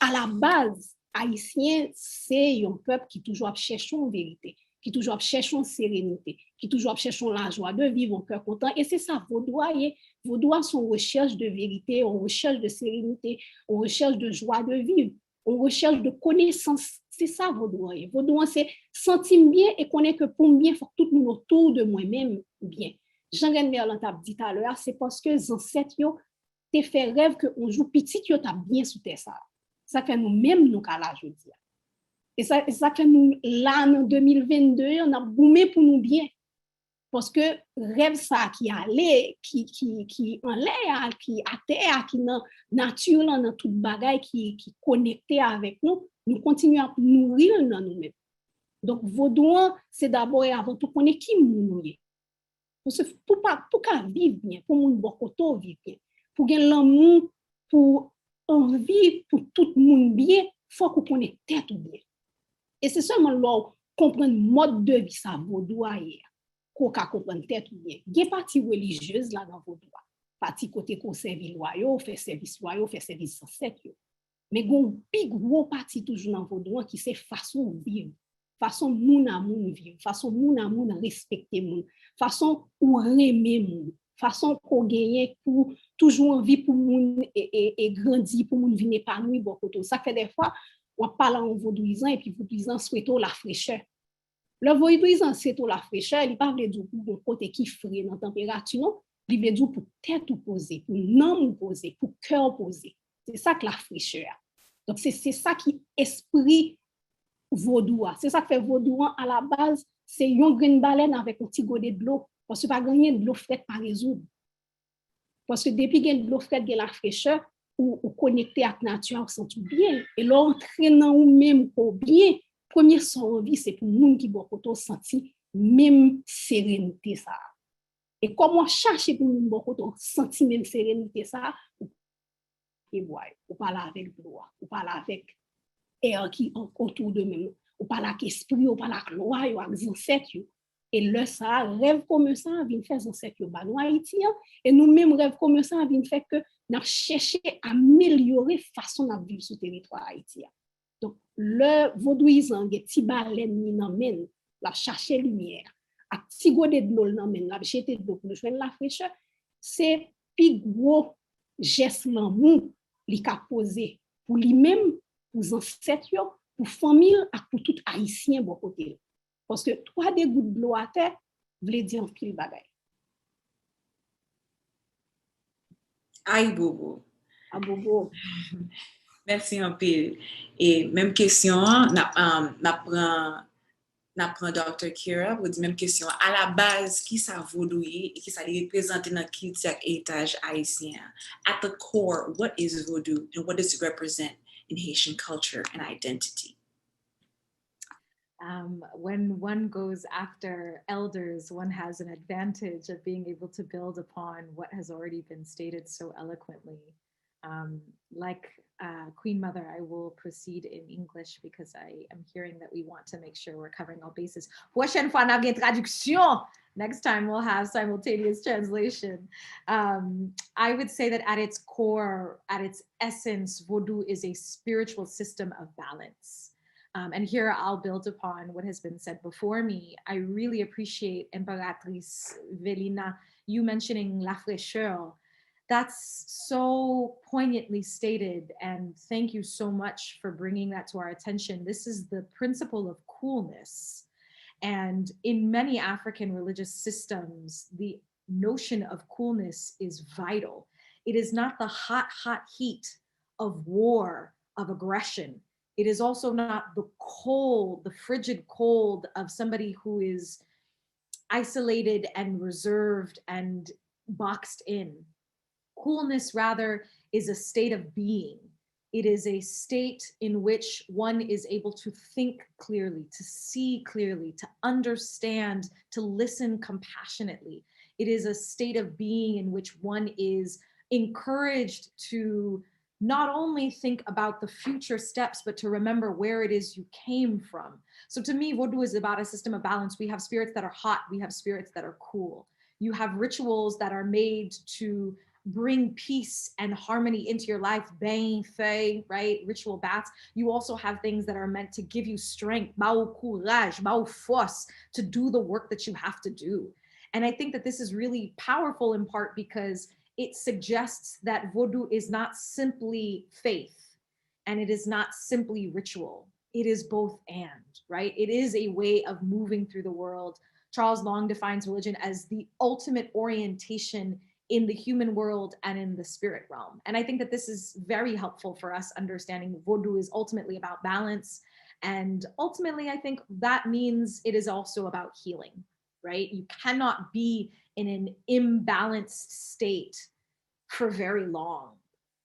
à la base, Haïtien, c'est un peuple qui toujours cherche une vérité, qui toujours cherche une sérénité, qui toujours cherche la joie de vivre, un cœur content. Et c'est ça, Vaudois sont en recherche de vérité, en recherche de sérénité, en recherche de joie de vivre, en recherche de connaissance. C'est ça, Vaudois. Vaudois, c'est sentir bien et connaître que pour bien, il faut que tout le monde autour de moi-même bien. Jean-René Merlant a dit tout à l'heure, c'est parce que les ancêtres te fait rêve qu'on joue petit, tu as bien sous tes ça. Ça fait nous-mêmes, nous, qu'à l'âge aujourd'hui. Et ça fait nous, là, en 2022, on a boumé pour nous bien. Parce que rêve ça qui allait, qui en l'air, qui à terre, qui dans nature, dans toute bagaille, qui connecté avec nous, nous continuons à nourrir dans nous-mêmes. Donc, Vaudois, c'est d'abord et avant tout qu'on est qui nous est. Pour vivre bien, pour mon bokoto vivre bien, pour gagner l'amour, pour envie, pour tout le monde bien, il faut qu'on connaisse tête bien. Et c'est seulement là qu'on comprend le mode de vie ça Vaudois hier, qu'on comprend tête bien. Il y a une partie religieuse là dans Vaudois, partie côté qu'on servit loyaux, fait service ancêtre. Mais il y a une plus grosse partie toujours dans Vaudois qui c'est façon de vivre. Façon moun à moun vivre, façon moun à moun respecter moun, façon ou aimer moun, façon qu'on gagne pour toujours envie pour moun et grandir pour moun venir épanoui bon côté. Ça fait des fois on parle en vaudouisant et puis vaudouisant souhaite la fraîcheur. Le vaudouisant c'est la fraîcheur, il pas veut dire pour côté qui frais dans température non, il veut dire pour tête posée, pour non posée, pour cœur posé. C'est ça que la fraîcheur. Donc c'est ça qui esprit Vaudois. C'est ça que fait Vaudois à la base, c'est une grande baleine avec un petit godet de l'eau. Parce que pas gagner de l'eau fraîche par résoudre. Parce que depuis qu'il y a de l'eau fraîche, il y a la fraîcheur, ou connecté à la nature, on sent tout bien. Et là, entraînant ou même pour bien, premier son envie, c'est pour nous qui beaucoup senti même sérénité ça. Et comment chercher pour nous beaucoup senti même sérénité ça, et voilà, on parle avec l'eau, on parle avec air qui autour de nous, ou par la esprit, ou par la loi, ou avec les ancêtres. Et le ça, rêve comme ça, vient faire les ancêtres en Haïti. Et nous-mêmes, rêve comme ça, vient faire que nous cherchons à améliorer la façon de vivre sur le territoire haïtien. Donc, le vaudouisant, des petits baleines, la chercher lumière, à petit godet de l'eau, la jeter de l'eau pour joindre la fraîcheur, c'est plus gros geste l'amour qu'il a posé pour lui-même, pour les ancêtres, pour la famille et pour tout haïtien bon côté. Parce que 3 des gouttes de l'eau à terre veut dire un pile bagaille. Aïe bobo. Ah bobo. Merci un peu. Et même question, n'apprend Dr. Kira, vous dites même question. À la base, qui ça vaudouiller et qui ça représente dans quel héritage haïtien? At the core, what is Vodou and what does it represent in Haitian culture and identity? When one goes after elders, one has an advantage of being able to build upon what has already been stated so eloquently. Like Queen Mother, I will proceed in English because I am hearing that we want to make sure we're covering all bases. Prochaine fois, on a traduction. Next time we'll have simultaneous translation. I would say that at its core, at its essence, Vodou is a spiritual system of balance. And here I'll build upon what has been said before me. I really appreciate Imperatrice Velina, you mentioning la fraîcheur. That's so poignantly stated, and thank you so much for bringing that to our attention. This is the principle of coolness. And in many African religious systems, the notion of coolness is vital. It is not the hot, hot heat of war, of aggression. It is also not the cold, the frigid cold of somebody who is isolated and reserved and boxed in. Coolness, rather, is a state of being. It is a state in which one is able to think clearly, to see clearly, to understand, to listen compassionately. It is a state of being in which one is encouraged to not only think about the future steps, but to remember where it is you came from. So to me, Vodou is about a system of balance. We have spirits that are hot, we have spirits that are cool. You have rituals that are made to bring peace and harmony into your life, bain, fei, right? Ritual baths. You also have things that are meant to give you strength, bao courage, bao force, to do the work that you have to do. And I think that this is really powerful in part because it suggests that Vodou is not simply faith and it is not simply ritual. It is both and, right? It is a way of moving through the world. Charles Long defines religion as the ultimate orientation in the human world and in the spirit realm. And I think that this is very helpful for us understanding Vodou is ultimately about balance. And ultimately, I think that means it is also about healing, right? You cannot be in an imbalanced state for very long.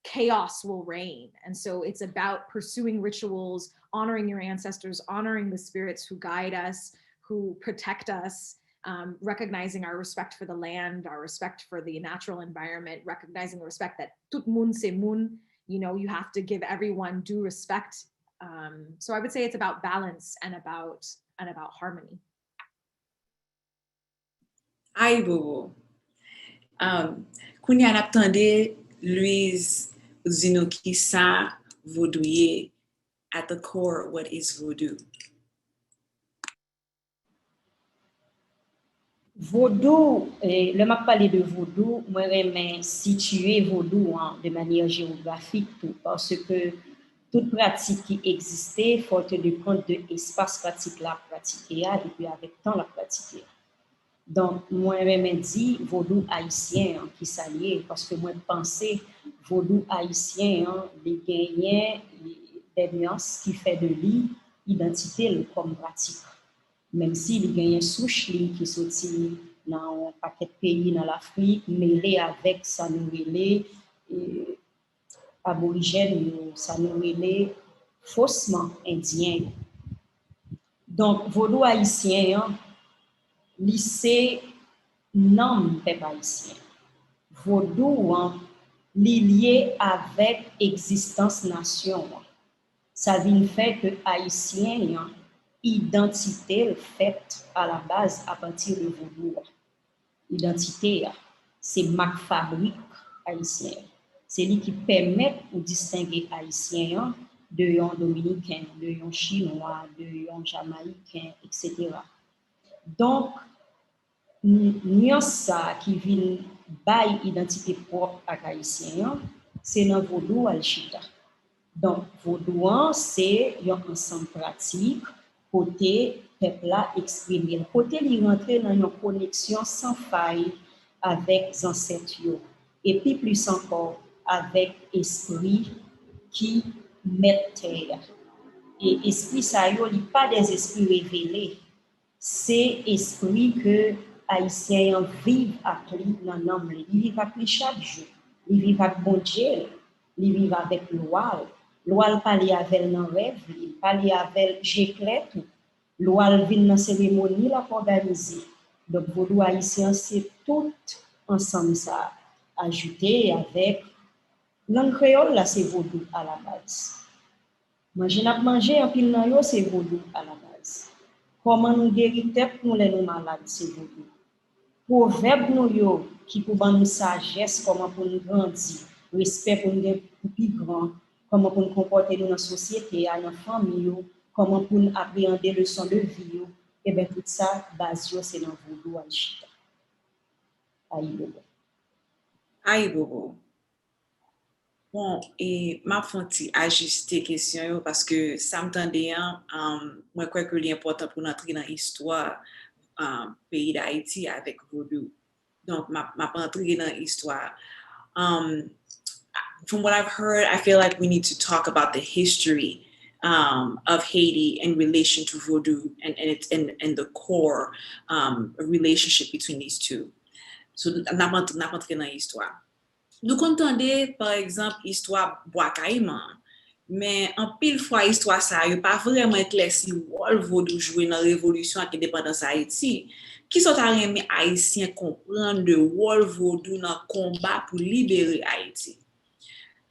Chaos will reign. And so it's about pursuing rituals, honoring your ancestors, honoring the spirits who guide us, who protect us, recognizing our respect for the land, our respect for the natural environment, recognizing the respect that tout moun c'est moun, you know, you have to give everyone due respect. So I would say it's about balance and about harmony. Aïe, Bobo. Kounya nap tande Louise Zino ki sa Vodouye. At the core, what is Vodou? Vodou, le m'a parlé de Vodou, moi j'aime situer Vodou de manière géographique parce que toute pratique qui existait, il faut tenir compte de l'espace pratique la pratiquer et puis avec temps la pratiquer. Donc, moi j'aime dire Vodou haïtien qui s'allie parce que moi pensais Vodou haïtien, les gagnants, des nuances qui fait de lui identité comme pratique. Même si les gagnants souches qui sorti dans un paquet de pays dans l'Afrique, mêlé avec ça nous relais aborigènes, ça nous relais faussement indien. Donc, Vodou haïtien, lycée non peuple haïtien. Vodou lié avec existence nation. Ça vient fait que haïtien identité faite à la base à partir de Vodou. Identité, c'est marque fabrique haïtien. C'est lui qui permet de distinguer haïtien de un dominicain, de un chinois, de un jamaïcain, etc. Donc, nuance ça qui vient bail identité propre à haïtien, c'est dans Vodou al-Chita. Donc, Vodou, c'est un ensemble pratique côté peuple là exprimer. Côté il rentrer dans une connexion sans faille avec les ancêtres et puis plus encore avec esprit qui met terre. Et esprit ça yo, il pas des esprits révélés. C'est esprit que haïtiens vivent avec dans l'homme, ils vivent avec chaque jour. Ils vivent avec bon Dieu, ils vivent avec loi. Loi parle avec dans rêve, parle avec j'éclaire tout. Loi vient dans cérémonie la pour organiser. Donc Vodou haïtien c'est tout ensemble ça ajouté avec langue créole là c'est Vodou à la base. Manger n'a manger en pile nan yo c'est Vodou à la base. Comment nous guérir tête nous les nous malades c'est Vodou. Proverbe nous yo qui pour nous sagesse comment pour nous grandir, respect pour nous plus grand. Comment pour nous comporter dans la société, dans la famille, comment pour nous appréhender les leçons de vie, et bien tout ça, base c'est dans Vodou al-Chita. Aïe Bobo. Aïe Bobo. Bon, et ma fonti ajuster question parce que ça me tendait moi crois que l'important pour entrer dans l'histoire pays d'Haïti avec Vodou. Donc ma entrer dans l'histoire. From what I've heard, I feel like we need to talk about the history of Haiti in relation to Vodou and the core relationship between these two. So, n'a pas entré dans l'histoire. Nous entendons, par exemple, l'histoire Bois-Caïman, mais en pile fois, l'histoire ça n'a pas vraiment éclairci rôle Vodou jouer dans la révolution avec l'indépendance Haïti. Qui sont les Haïtiens comprendre le rôle Vodou dans le combat pour libérer Haïti?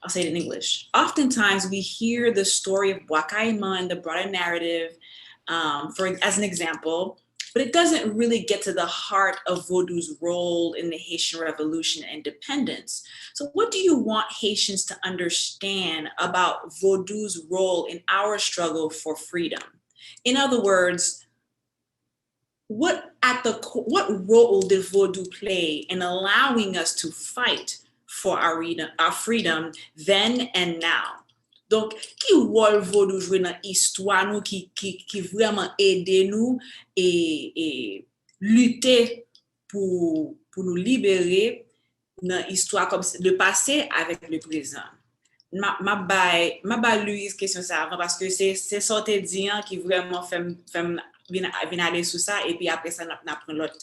I'll say it in English. Oftentimes we hear the story of Bois-Caïman, the broader narrative. As an example, but it doesn't really get to the heart of Vodou's role in the Haitian Revolution and independence. So what do you want Haitians to understand about Vodou's role in our struggle for freedom? In other words, what role did Vodou play in allowing us to fight for our freedom then and now? Donc, qui rôle Vodou jouer dans l'histoire nous qui vraiment aide nous et lutter pour nous libérer dans l'histoire comme le passé avec le présent? Ma bay Louise question ça avant parce que c'est sorti dire qui vraiment fait vient aller sur ça et puis après ça n'a prend l'autre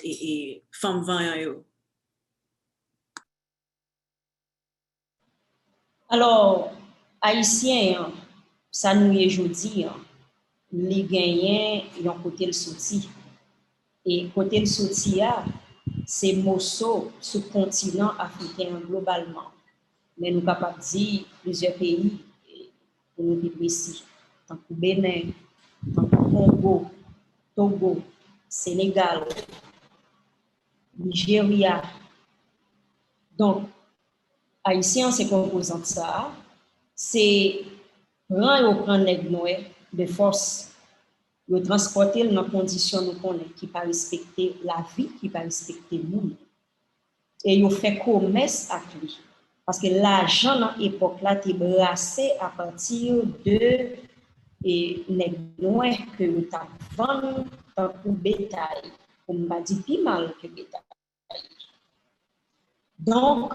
et femme vent yo. Alors, Haïtien, ça nous est aujourd'hui, les gagnants, ils ont côté le sorti. Et côté le sorti, c'est Mosso sur le continent africain globalement. Mais nous sommes capables de dire plusieurs pays, pour nous plus précis, tant que Bénin, tant que Congo, Togo, Sénégal, Nigeria. Donc, Haïtien, c'est composant de ça, c'est prendre de force, le transporter dans des conditions nous connaissons, qui ne pas respecter la vie, qui ne pas respecter nous. Et il fait commerce avec lui. Parce que l'argent dans l'époque là est brassé à partir de nègres que vous avez vendu pour bétail. On m'a dit plus mal que bétail. Donc,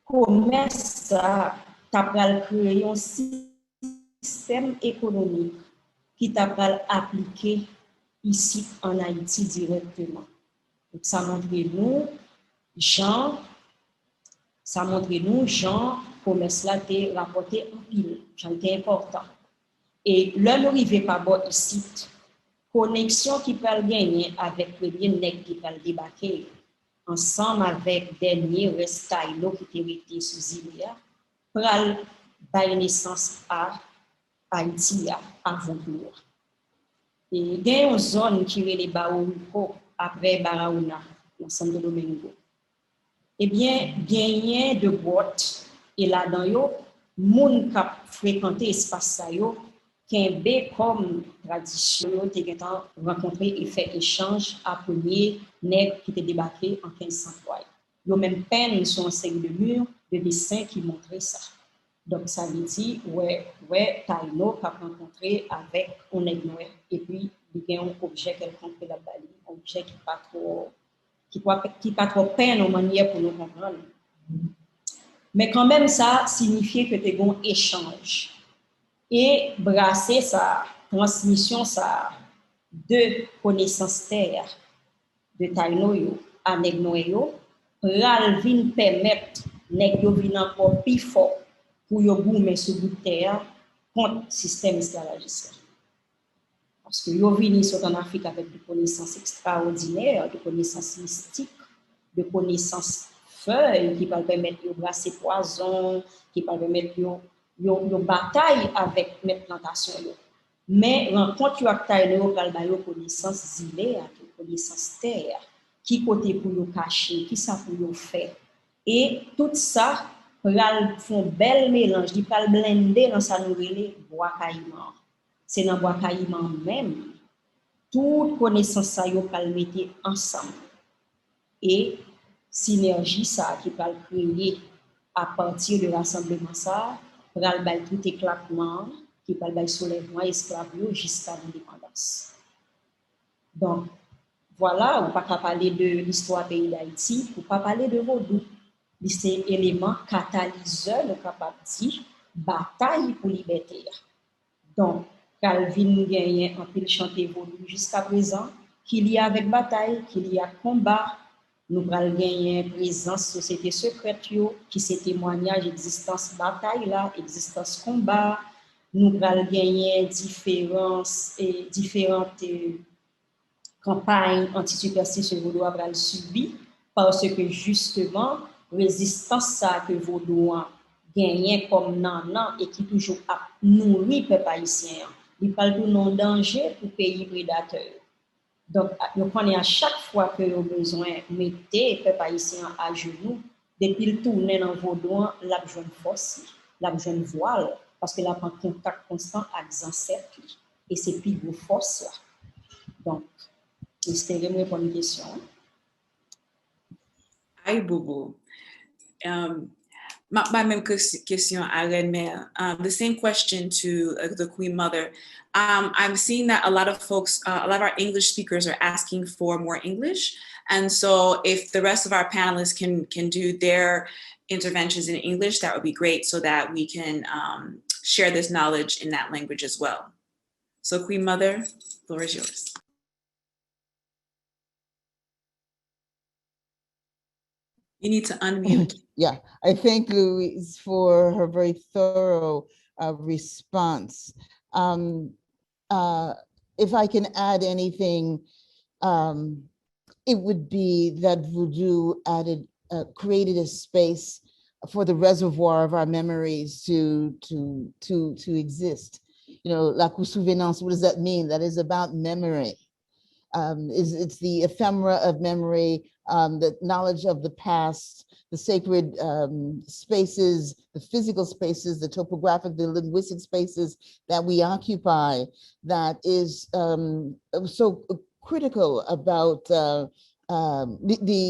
commerce, ça t'a créé un système économique qui t'a appliqué ici en Haïti directement. Donc, ça montre nous, Jean, commerce là t'est rapporté en pile, Jean était important. Et l'homme arrivé par bord ici, connexion qui peut gagner avec le bien nègre qui peut débarquer. Ensemble avec dernier restailo qui était resté sous Zilia, pour donner naissance à Haïti, à Vodou. Et il y a une zone qui est les Baourico, après Baraouna, dans Santo Domingo. Eh bien, gagné de boîtes, et là-dedans, les gens qui fréquenté l'espace, qui comme tradition, qui ont rencontré et fait échange à premier nègre qui était débarqué en 1503. Ils ont même peint sur un série de murs de dessins qui montraient ça. Donc, ça veut dire, ouais, Taïno a rencontré avec un nègre noir. Et puis, il y a un objet quelconque de la Bali, un objet qui pas trop peint en manière pour nous comprendre. Mais quand même, ça signifiait que tu as un échange. Et brasser sa transmission ça de connaissances terre de Taïno à Negnoyo, ral vin permettre Negyo vin encore plus fort pour yo boumer sur bout de terre contre le système esclavagiste. Parce que yo vini sont en Afrique avec des connaissances extraordinaires, des connaissances mystiques, des connaissances feuilles qui peuvent permettre de brasser poison, qui peuvent permettre de bataille avec mes plantations. Mais rencontre avec Taïno, vous connaissance zilée, connaissance terre, qui côté pour vous cacher, qui ça pour vous faire. Et tout ça, font bel mélange, qui parle blender dans sa nouvelle bois caïman. C'est dans bois caïman même, toute connaissance ça yo parle mettre ensemble. Et synergie ça qui parle créer à partir de rassemblement ça, pral bay tout éclatement qui parle bay soulèvement esclave jusqu'à l'indépendance. Donc voilà, on pas parler de l'histoire pays d'Haïti, on pas parler de Vodou. C'est élément catalyseur, on capable dire bataille pour liberté. Donc Calvin gagne en pile chanter Vodou jusqu'à présent, qu'il y a avec bataille, qu'il y a combat. Nous allons gagner présence société secrète qui c'est témoignage existence bataille là, existence combat. Nous allons gagner différentes campagnes anti-superstition Vodou a subi parce que justement résistance ça que Vodou a gagné comme nan et qui toujours a nourri peuple haïtien il parle tout non danger pour pays prédateurs. Donc, nous connaissons à chaque fois que nous avons besoin de mettre les peuples haïtiens à genoux, depuis le tourner dans Vodou, la besoin de force, la besoin de voile, parce que la prend contact constant avec les ancêtres, et c'est plus de force là. Donc, c'était vraiment une bonne question. Aïe, Bobo. My même question à Renmer. The same question to the Queen Mother. I'm seeing that a lot of folks, a lot of our English speakers are asking for more English. And so if the rest of our panelists can do their interventions in English, that would be great so that we can share this knowledge in that language as well. So Queen Mother, the floor is yours. You need to unmute. Yeah, I thank Louise for her very thorough response. If I can add anything, it would be that Vodou created a space for the reservoir of our memories to exist. You know, Laku souvenance, what does that mean? That is about memory. It's the ephemera of memory, the knowledge of the past, the sacred spaces, the physical spaces, the topographic, the linguistic spaces that we occupy, that is so critical about the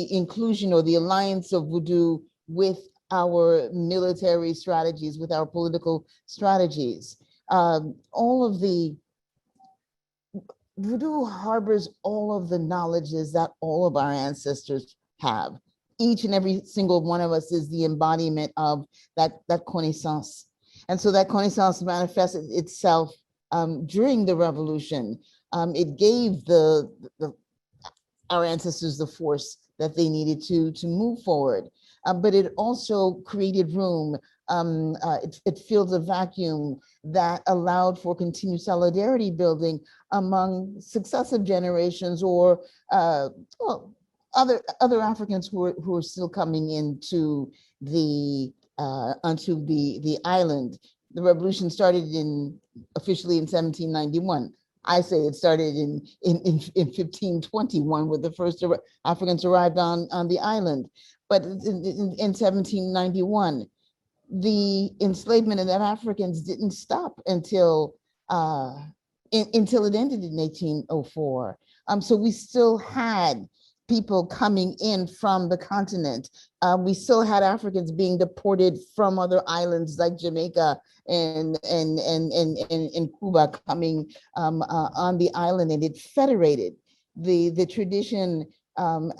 inclusion or the alliance of Vodou with our military strategies, with our political strategies. All of the Vodou harbors all of the knowledges that all of our ancestors have. Each and every single one of us is the embodiment of that connaissance. And so that connaissance manifested itself during the revolution. It gave our ancestors the force that they needed to move forward. But it also created room. It filled a vacuum that allowed for continued solidarity building among successive generations or other Africans who are still coming into onto the island. The revolution started officially in 1791. I say it started in 1521 when the first Africans arrived on the island. But in 1791, the enslavement of Africans didn't stop until it ended in 1804. So we still had people coming in from the continent. We still had Africans being deported from other islands like Jamaica and Cuba coming on the island, and it federated. The tradition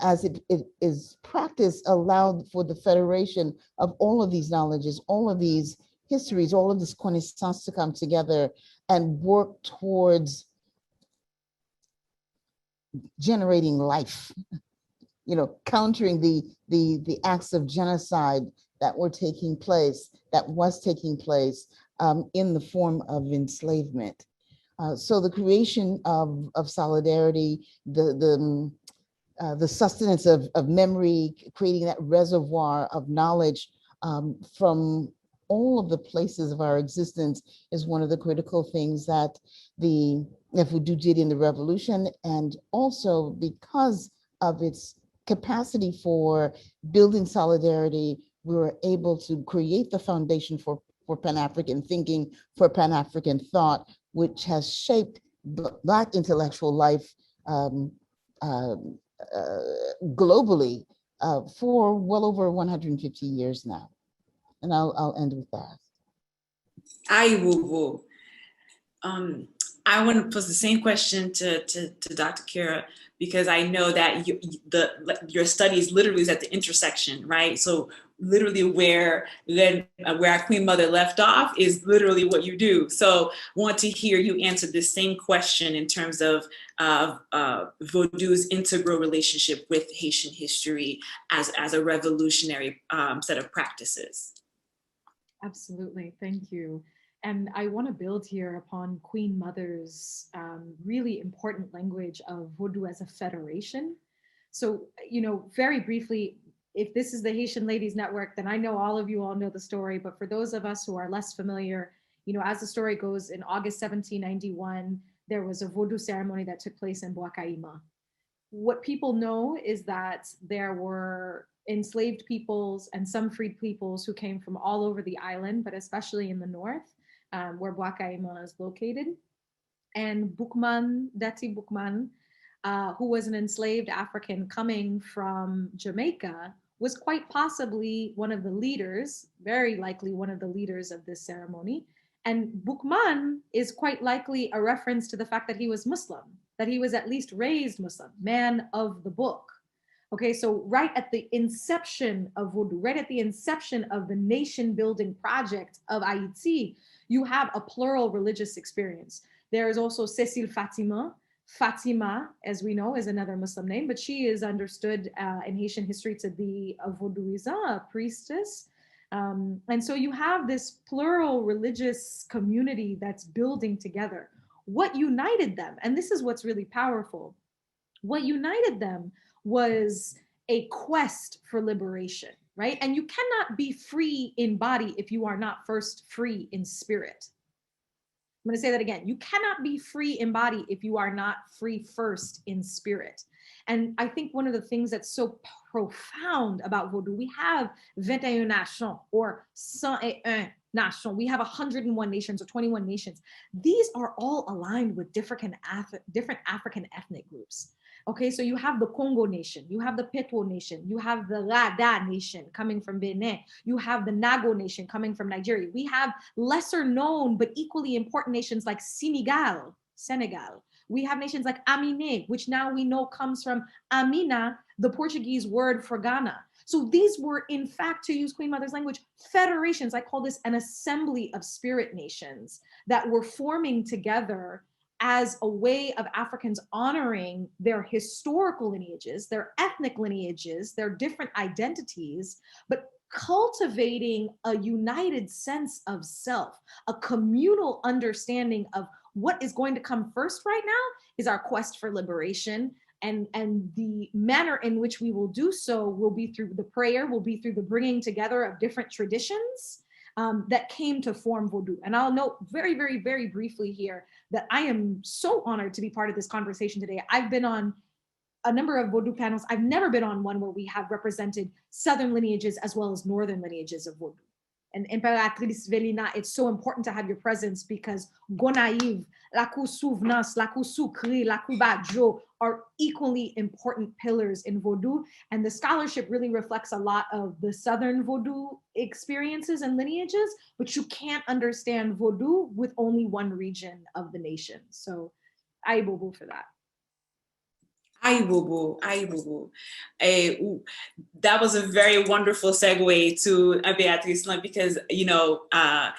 as it is practiced allowed for the federation of all of these knowledges, all of these histories, all of this connaissance to come together and work towards generating life, you know, countering the acts of genocide that was taking place in the form of enslavement. So the creation of solidarity, the sustenance of memory, creating that reservoir of knowledge from all of the places of our existence is one of the critical things that Vodou did in the revolution, and also because of its capacity for building solidarity, we were able to create the foundation for Pan-African thinking, for Pan-African thought, which has shaped Black intellectual life globally for well over 150 years now. And I'll end with that. I want to pose the same question to Dr. Kira, because I know that your studies literally is at the intersection, right? So literally where our Queen Mother left off is literally what you do. So want to hear you answer this same question in terms of Vodou's integral relationship with Haitian history as a revolutionary set of practices. Absolutely, thank you. And I want to build here upon Queen Mother's really important language of Vodou as a federation. So, you know, very briefly, if this is the Haitian Ladies Network, then I know all of you all know the story, but for those of us who are less familiar, You know, as the story goes, in August 1791, there was a Vodou ceremony that took place in Boakaima. What people know is that there were enslaved peoples and some freed peoples who came from all over the island, but especially in the north, where Boakaima is located. And Boukman, Dati Boukman, who was an enslaved African coming from Jamaica, was quite possibly one of the leaders, very likely one of the leaders of this ceremony. And Boukman is quite likely a reference to the fact that he was Muslim, that he was at least raised Muslim, man of the book. Okay, so right at the inception of Vodou, right at the inception of the nation building project of Haiti, you have a plural religious experience. There is also Cécile Fatima. Fatima, as we know, is another Muslim name, but she is understood in Haitian history to be a Vodouisan, a priestess. And so you have this plural religious community that's building together. What united them, and this is what's really powerful, what united them was a quest for liberation, right? And you cannot be free in body if you are not first free in spirit. I'm going to say that again. You cannot be free in body if you are not free first in spirit. And I think one of the things that's so profound about Vodou, we have 21 nations or 101 nations. We have 101 nations or 21 nations. These are all aligned with different African ethnic groups. Okay, so you have the Congo nation, you have the Petwo nation, you have the Lada nation coming from Benin, you have the Nago nation coming from Nigeria. We have lesser known but equally important nations like Senegal. We have nations like Amine, which now we know comes from Amina, the Portuguese word for Ghana. So these were, in fact, to use Queen Mother's language, federations. I call this an assembly of spirit nations that were forming together as a way of Africans honoring their historical lineages, their ethnic lineages, their different identities, but cultivating a united sense of self, a communal understanding of what is going to come first right now is our quest for liberation. And the manner in which we will do so will be through the prayer, will be through the bringing together of different traditions that came to form Vodou. And I'll note very, very, very briefly here that I am so honored to be part of this conversation today. I've been on a number of Vodou panels. I've never been on one where we have represented Southern lineages as well as Northern lineages of Vodou. And Imperatrice Velina, it's so important to have your presence because Gonaïve, Laku Souvenance, Laku Soukri, Laku Badjo are equally important pillars in Vodou. And the scholarship really reflects a lot of the Southern Vodou experiences and lineages, but you can't understand Vodou with only one region of the nation. So, aye bobo for that. Aye bobo. That was a very wonderful segue to Beatrice because, you know, I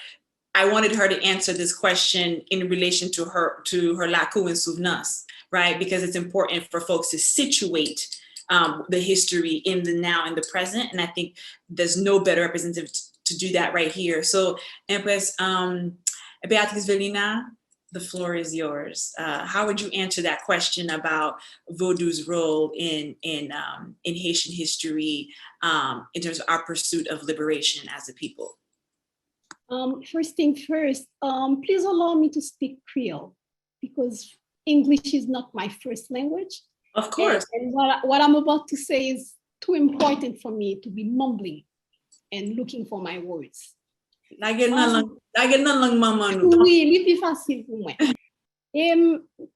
wanted her to answer this question in relation to her Laku and Souvenance, right? Because it's important for folks to situate the history in the now and the present. And I think there's no better representative to do that right here. So, Empress Beatrice Velina, the floor is yours. How would you answer that question about Vodou's role in Haitian history in terms of our pursuit of liberation as a people? First thing first, please allow me to speak Creole because English is not my first language. Of course. And what I'm about to say is too important for me to be mumbling and looking for my words. La gen nan lang maman nou. Oui, li pi facile pour moi. Et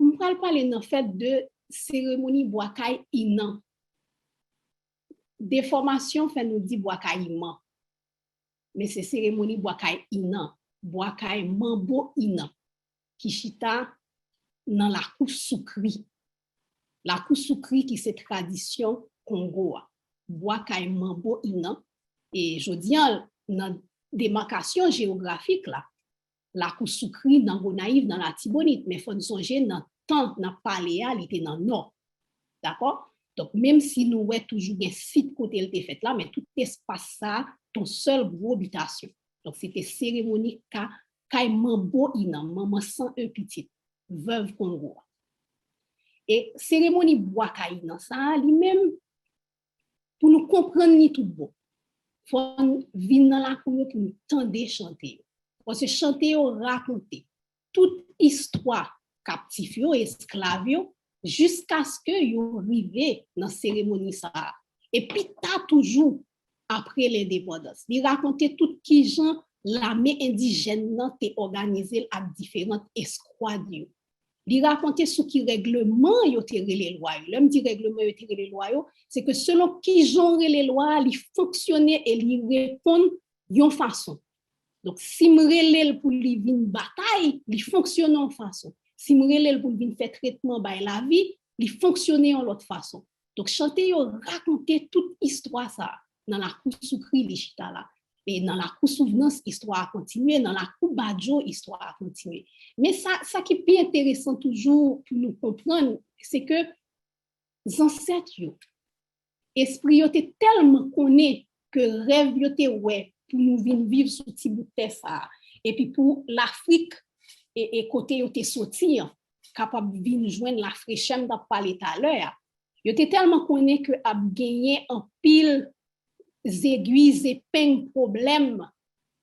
m'pral parler en fait de cérémonie boakay inan. Déformation fait nous dit boakay iman. Mais c'est cérémonie boakay inan, boakay mambo inan, qui chita dans la soukri. La soukri qui c'est tradition Congo. Boakay mambo inan. Et je dis dans démarcation géographique là, la soukri dans Gonaïve dans la Tibonite, mais faut songer dans temps n'a parlé à l'été dans nord. D'accord? Donc même si nous ouais toujours un site côté elle était fait là, mais tout espace ça ton seul gros habitation. Donc c'était cérémonie kay mambo inan, maman 101 petite, veuve Congo. Et cérémonie bois kay inan ça lui-même pour nous comprendre ni tout bon. Faut venir dans la cour pour nous tendre chanter. Parce que chanter yo raconter toute histoire captif yo, esclave yo, jusqu'à ce que yo arrivé dans cérémonie ça. Et puis t'as toujours après l'indépendance, il racontait tout qui gens l'armée indigène nan te organisé à différentes escouades. Il racontait ce qui règlement yo te les lois. L'homme dit règlement yo te les lois, c'est que selon qui genre les lois, ils fonctionnaient et ils répondent yon façon. Donc si me relève pour li vinn bataille, il fonctionne en façon. Si me relève pour vinn faire traitement by la vie, il fonctionne en l'autre façon. Donc chanter yo raconter toute histoire ça dans la cour soukri li chita là. Et dans la cour souvenance, histoire a continué, dans la cour badjo, histoire a continué. Mais ça qui est plus intéressant toujours pour nous comprendre, c'est que les ancêtres, esprit yo te tellement connaît que rêve yo te ouais pour nous vivre sous petit bout de terre ça. Et puis pour l'Afrique, et côté yo te sortir, capable de venir joindre la fraîcheur d'a parlé tout à l'heure, yo te tellement connaît que a gagné en pile aiguilles épingles problèmes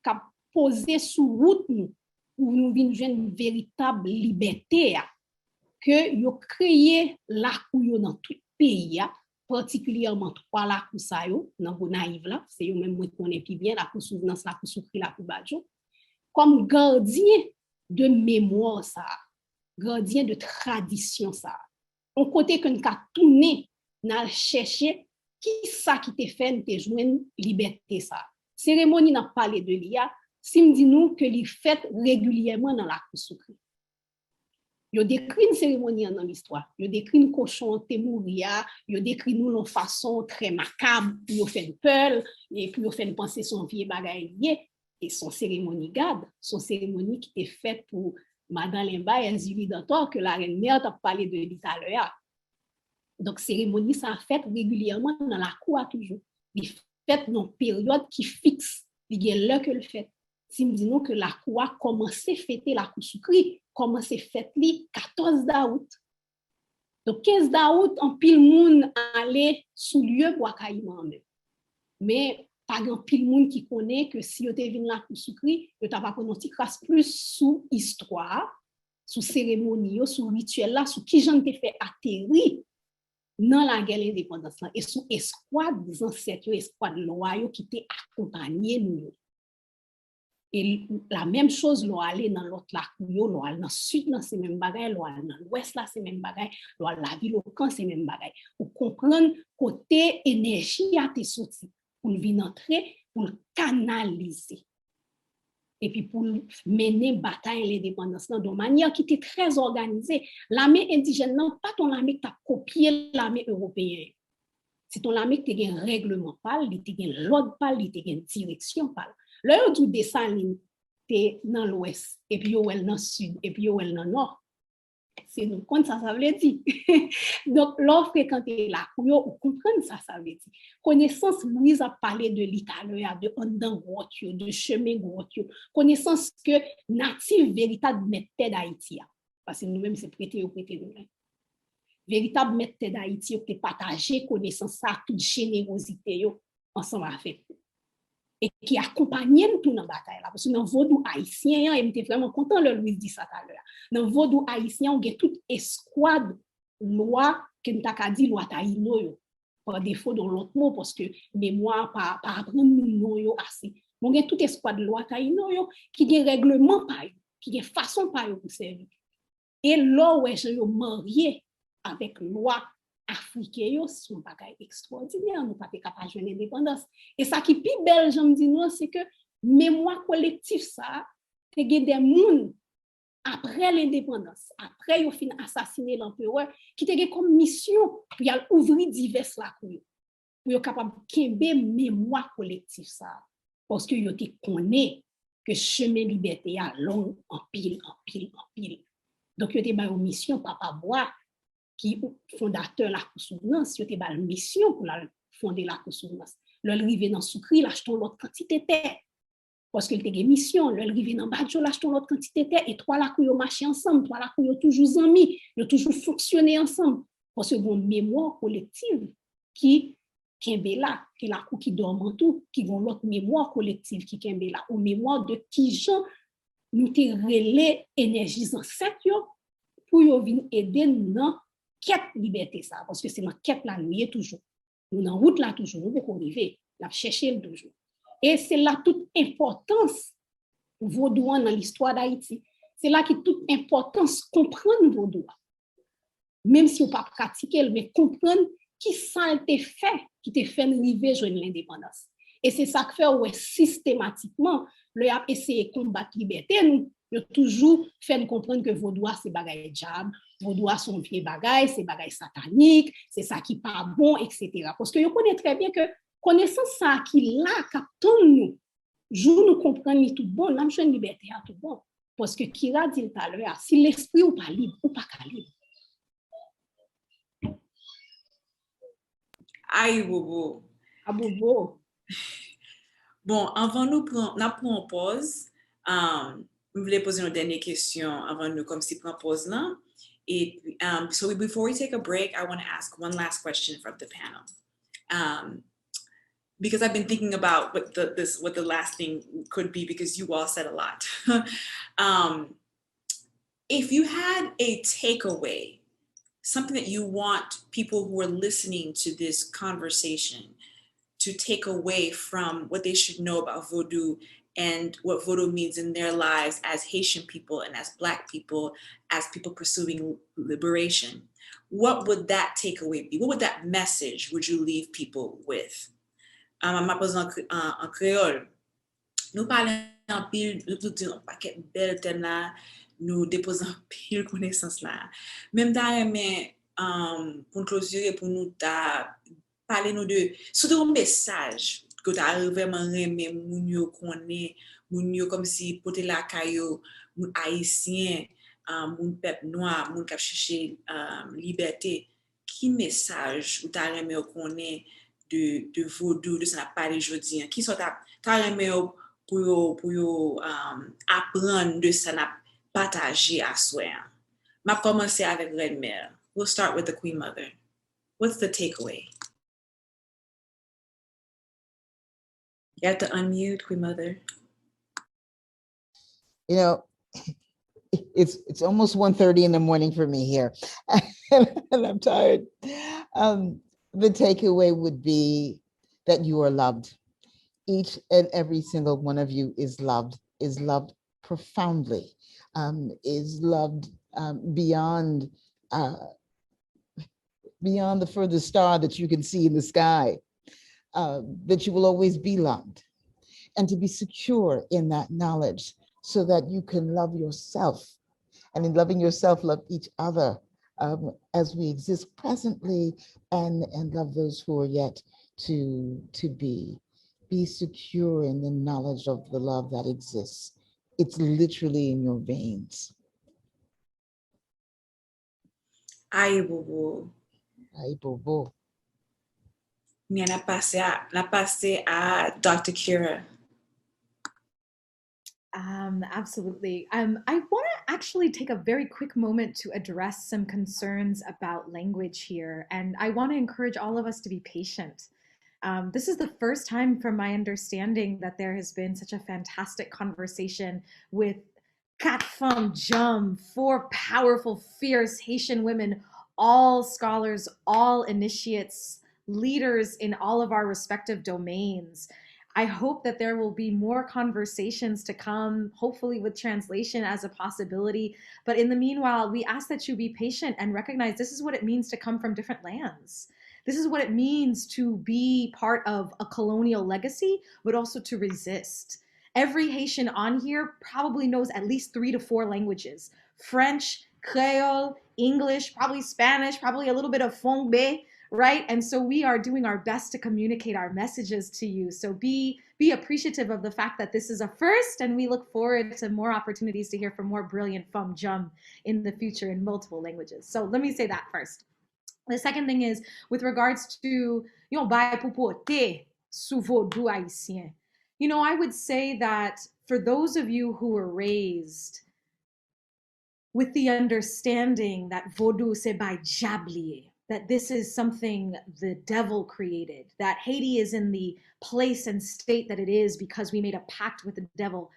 qu'a posé sous route nous pour nous venir une véritable liberté que yo créé Laku yo dans tout pays particulièrement trois Laku sa yo dans Gonaïve là c'est yo même moi connais plus bien Laku souvenance Laku soukri Laku badjo comme gardien de mémoire ça gardien de tradition ça on côté que nous ka tourner n'a chercher qui ça qui te fait te joindre liberté ça cérémonie n'a parlé de l'IA si me dit nous que li fait régulièrement dans la soukri yo décrit une cérémonie dans l'histoire yo décrit une cochon te mouria yo décrit nous de façon très macabre yo fait peur et puis yo fait penser son vieux bagaille et son cérémonie garde son cérémonie qui était faite pour Madame Limba et Zuli d'Antor que la reine mère t'a parlé de l'Italie. Donc, cérémonie, ça a fait régulièrement dans la cour toujours. Il fait dans une période qui fixe. Il y a l'heure que le fait. Si nous disons que la cour a commencé à fêter la cour soukri, commencé à fêter le 14 d'août. Donc, 15 d'août, en pile monde allait sous lieu pour accueillir même. Mais, pas grand pile monde qui connaît que si vous êtes venu la cour soukri, vous n'avez pas connu plus sous histoire, sous cérémonie, sous rituel là, sous qui j'en ai fait atterrir dans la guerre d'indépendance et sous escouade des ancêtres, escouade loyaux qui t'ont accompagné nous. Et la même chose, l'on allait dans l'autre lac, l'on allait dans le sud, dans ces mêmes bagailles, l'on allait dans l'ouest, là, ces mêmes bagailles, l'on allait la ville au camp, ces mêmes bagailles. Pour comprendre côté énergie à tes sorties, pour venir entrer, pour le canaliser. Et puis pour mener bataille l'indépendance de manière qui était très organisée. L'armée indigène, non, pas ton armée qui a copié l'armée européenne. C'est ton armée qui a un règlement pâle, qui a l'ordre pâle, qui a une direction pâle. Là, où tu descends, tu es dans l'ouest, et puis tu es dans le sud, et puis tu es dans le nord. C'est nous comme ça veut dire. Donc, l'offre quand tu es là, pour comprendre ça veut dire. Connaissance, Louise a parlé de l'Italie, de Andan Grottio, de chemin Grottio. Connaissance que native, véritable maître d'Haïti. Parce que nous-mêmes, c'est prêté nous. Véritable maître d'Haïti, qui partager connaissance, ça, toute générosité, ensemble avec nous. Et qui accompagnait nous dans la bataille. Parce que dans le Vodou haïtien, et j'étais vraiment content de Louise dit ça tout à l'heure. Dans le Vodou haïtien, on a toute escouade loi que nous avons dit loi taïno par défaut dans l'autre mot parce que mémoire pas apprendre nous assez. On a toute escouade loi taïno qui a règlement pas qui a façon pas pour servir. Et là où j'ai marié avec loi africain, c'est un bagage extraordinaire, nous pas capable de jouer l'indépendance. Et ça qui est plus belle, j'aime dire, c'est que mémoire collective, ça, c'est que des gens, après l'indépendance, après ils ont assassiné l'empereur, qui ont comme mission pour ouvrir diverses lacunes, pour être capable de mémoire collective, ça. Parce que ils connaissent que chemin liberté a long en pile. Donc, ils ont une mission, papa bois, qui est fondateur de la souvenance, il y a une mission pour fonder la souvenance. Le rive dans Soukri, l'achetons l'autre quantité de terre. Parce qu'il y a une mission, le rive dans Badjo, l'achetons l'autre quantité de terre. Et trois là, ils ont marché ensemble, trois là, ils ont toujours amis, ils ont toujours fonctionné ensemble. Parce que une mémoire collective qui est là, qui dort en tout, qui vont l'autre mémoire collective qui est là, ou mémoire de qui gens nous te relais énergie ancêtre yo pour yo vinn aider dans quête liberté ça parce que c'est dans quête la nuit toujours. Nous dans route là toujours, nous pour arriver, la chercher toujours. Et c'est là toute importance Vodou dans l'histoire d'Haïti. C'est là qui toute importance comprendre Vodou. Même si on pas pratiquer, mais comprendre qui ça te fait, qui te fait arriver joindre l'indépendance. Et c'est ça que fait ouais systématiquement le a essayé de combattre liberté nous toujours fait nous comprendre que Vodou c'est bagaille diable, Vodou son vieux bagaille, c'est bagaille satanique, c'est ça qui pas bon etc. Parce que yo connaît très bien que connaissance ça qui là captant nous jour nous comprendre tout bon, là je liberté à tout bon parce que Kira dit tout à l'heure si l'esprit ou pas libre ou pas libre. Aïe, bobo. Ah, bobo. Bon, avant nous prendre pause, je voulais poser une dernière question avant nous, comme si prendre pause là. Et, so before we take a break, I want to ask one last question from the panel. Because I've been thinking about what the last thing could be, because you all said a lot. If you had a takeaway, something that you want people who are listening to this conversation to take away from what they should know about Vodou and what Vodou means in their lives as Haitian people and as Black people, as people pursuing liberation, what would that takeaway be? What would that message would you leave people with? Ma pose en créole. Nous parlons en pile, nous disons un paquet de belles thèmes là, nous déposons pile connaissance là. Même d'ailleurs, mais pour clôturer, pour nous parler nous de surtout un message que tu as vraiment aimé, moun yo connaît, moun yo comme si pote la caillou, moun haïtien, moun peuple noir, moun k'ap chercher liberté. Qui message ou t'as aimé connaît de Vodou, de ça parler aujourd'hui, qui sont t'as aimé pour apprendre de ça n'a partager à soi. M'a commencé avec Red Mère. We'll start with the Queen Mother. What's the takeaway? You have to unmute, Queen Mother. You know, it's almost 1:30 in the morning for me here, and I'm tired. The takeaway would be that you are loved. Each and every single one of you is loved profoundly, is loved beyond the furthest star that you can see in the sky, that you will always be loved, and to be secure in that knowledge so that you can love yourself, and in loving yourself, love each other as we exist presently, and love those who are yet to be. Be secure in the knowledge of the love that exists. It's literally in your veins. Aïe, bobo. Aïe, bobo. Bien, la passé à Dr. Kira. Absolutely. I want to actually take a very quick moment to address some concerns about language here. And I want to encourage all of us to be patient. This is the first time, from my understanding, that there has been such a fantastic conversation with 4 femmes jam, 4 powerful, fierce Haitian women, all scholars, all initiates, leaders in all of our respective domains. I hope that there will be more conversations to come, hopefully with translation as a possibility. But in the meanwhile, we ask that you be patient and recognize this is what it means to come from different lands. This is what it means to be part of a colonial legacy, but also to resist. Every Haitian on here probably knows at least 3 to 4 languages: French, Creole, English, probably Spanish, probably a little bit of Fongbe, right? And so we are doing our best to communicate our messages to you. So be appreciative of the fact that this is a first, and we look forward to more opportunities to hear from more brilliant femmes jam in the future in multiple languages. So let me say that first. The second thing is with regards to, baye pou pote sou Vodou haïtien. I would say that for those of you who were raised with the understanding that Vodou c'est by diable, that this is something the devil created, that Haiti is in the place and state that it is because we made a pact with the devil,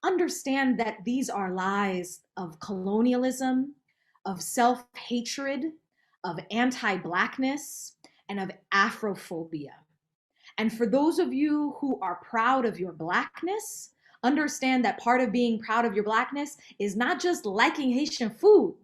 understand that these are lies of colonialism, of self-hatred, of anti-Blackness, and of Afrophobia. And for those of you who are proud of your Blackness, understand that part of being proud of your Blackness is not just liking Haitian food,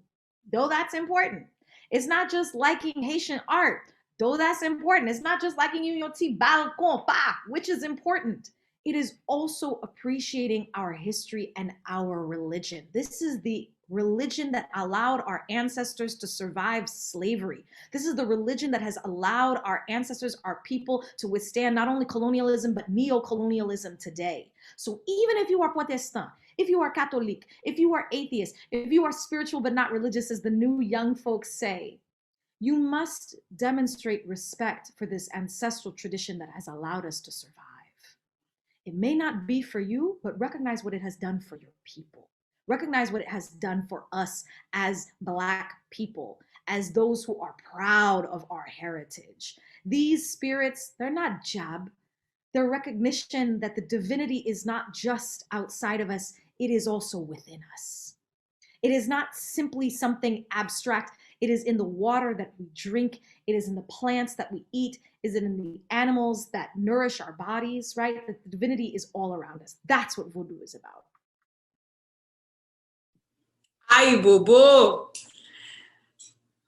though that's important. It's not just liking Haitian art, though that's important. It's not just liking your balcon pa, which is important. It is also appreciating our history and our religion. This is the religion that allowed our ancestors to survive slavery. This is the religion that has allowed our ancestors, our people, to withstand not only colonialism, but neo-colonialism today. So even if you are Protestant, if you are Catholic, if you are atheist, if you are spiritual but not religious, as the new young folks say, you must demonstrate respect for this ancestral tradition that has allowed us to survive. It may not be for you, but recognize what it has done for your people. Recognize what it has done for us as Black people, as those who are proud of our heritage. These spirits, they're not jab. They're recognition that the divinity is not just outside of us, it is also within us. It is not simply something abstract. It is in the water that we drink. It is in the plants that we eat. Is it in the animals that nourish our bodies, right? The divinity is all around us. That's what Vodou is about. Aïe, Bobo!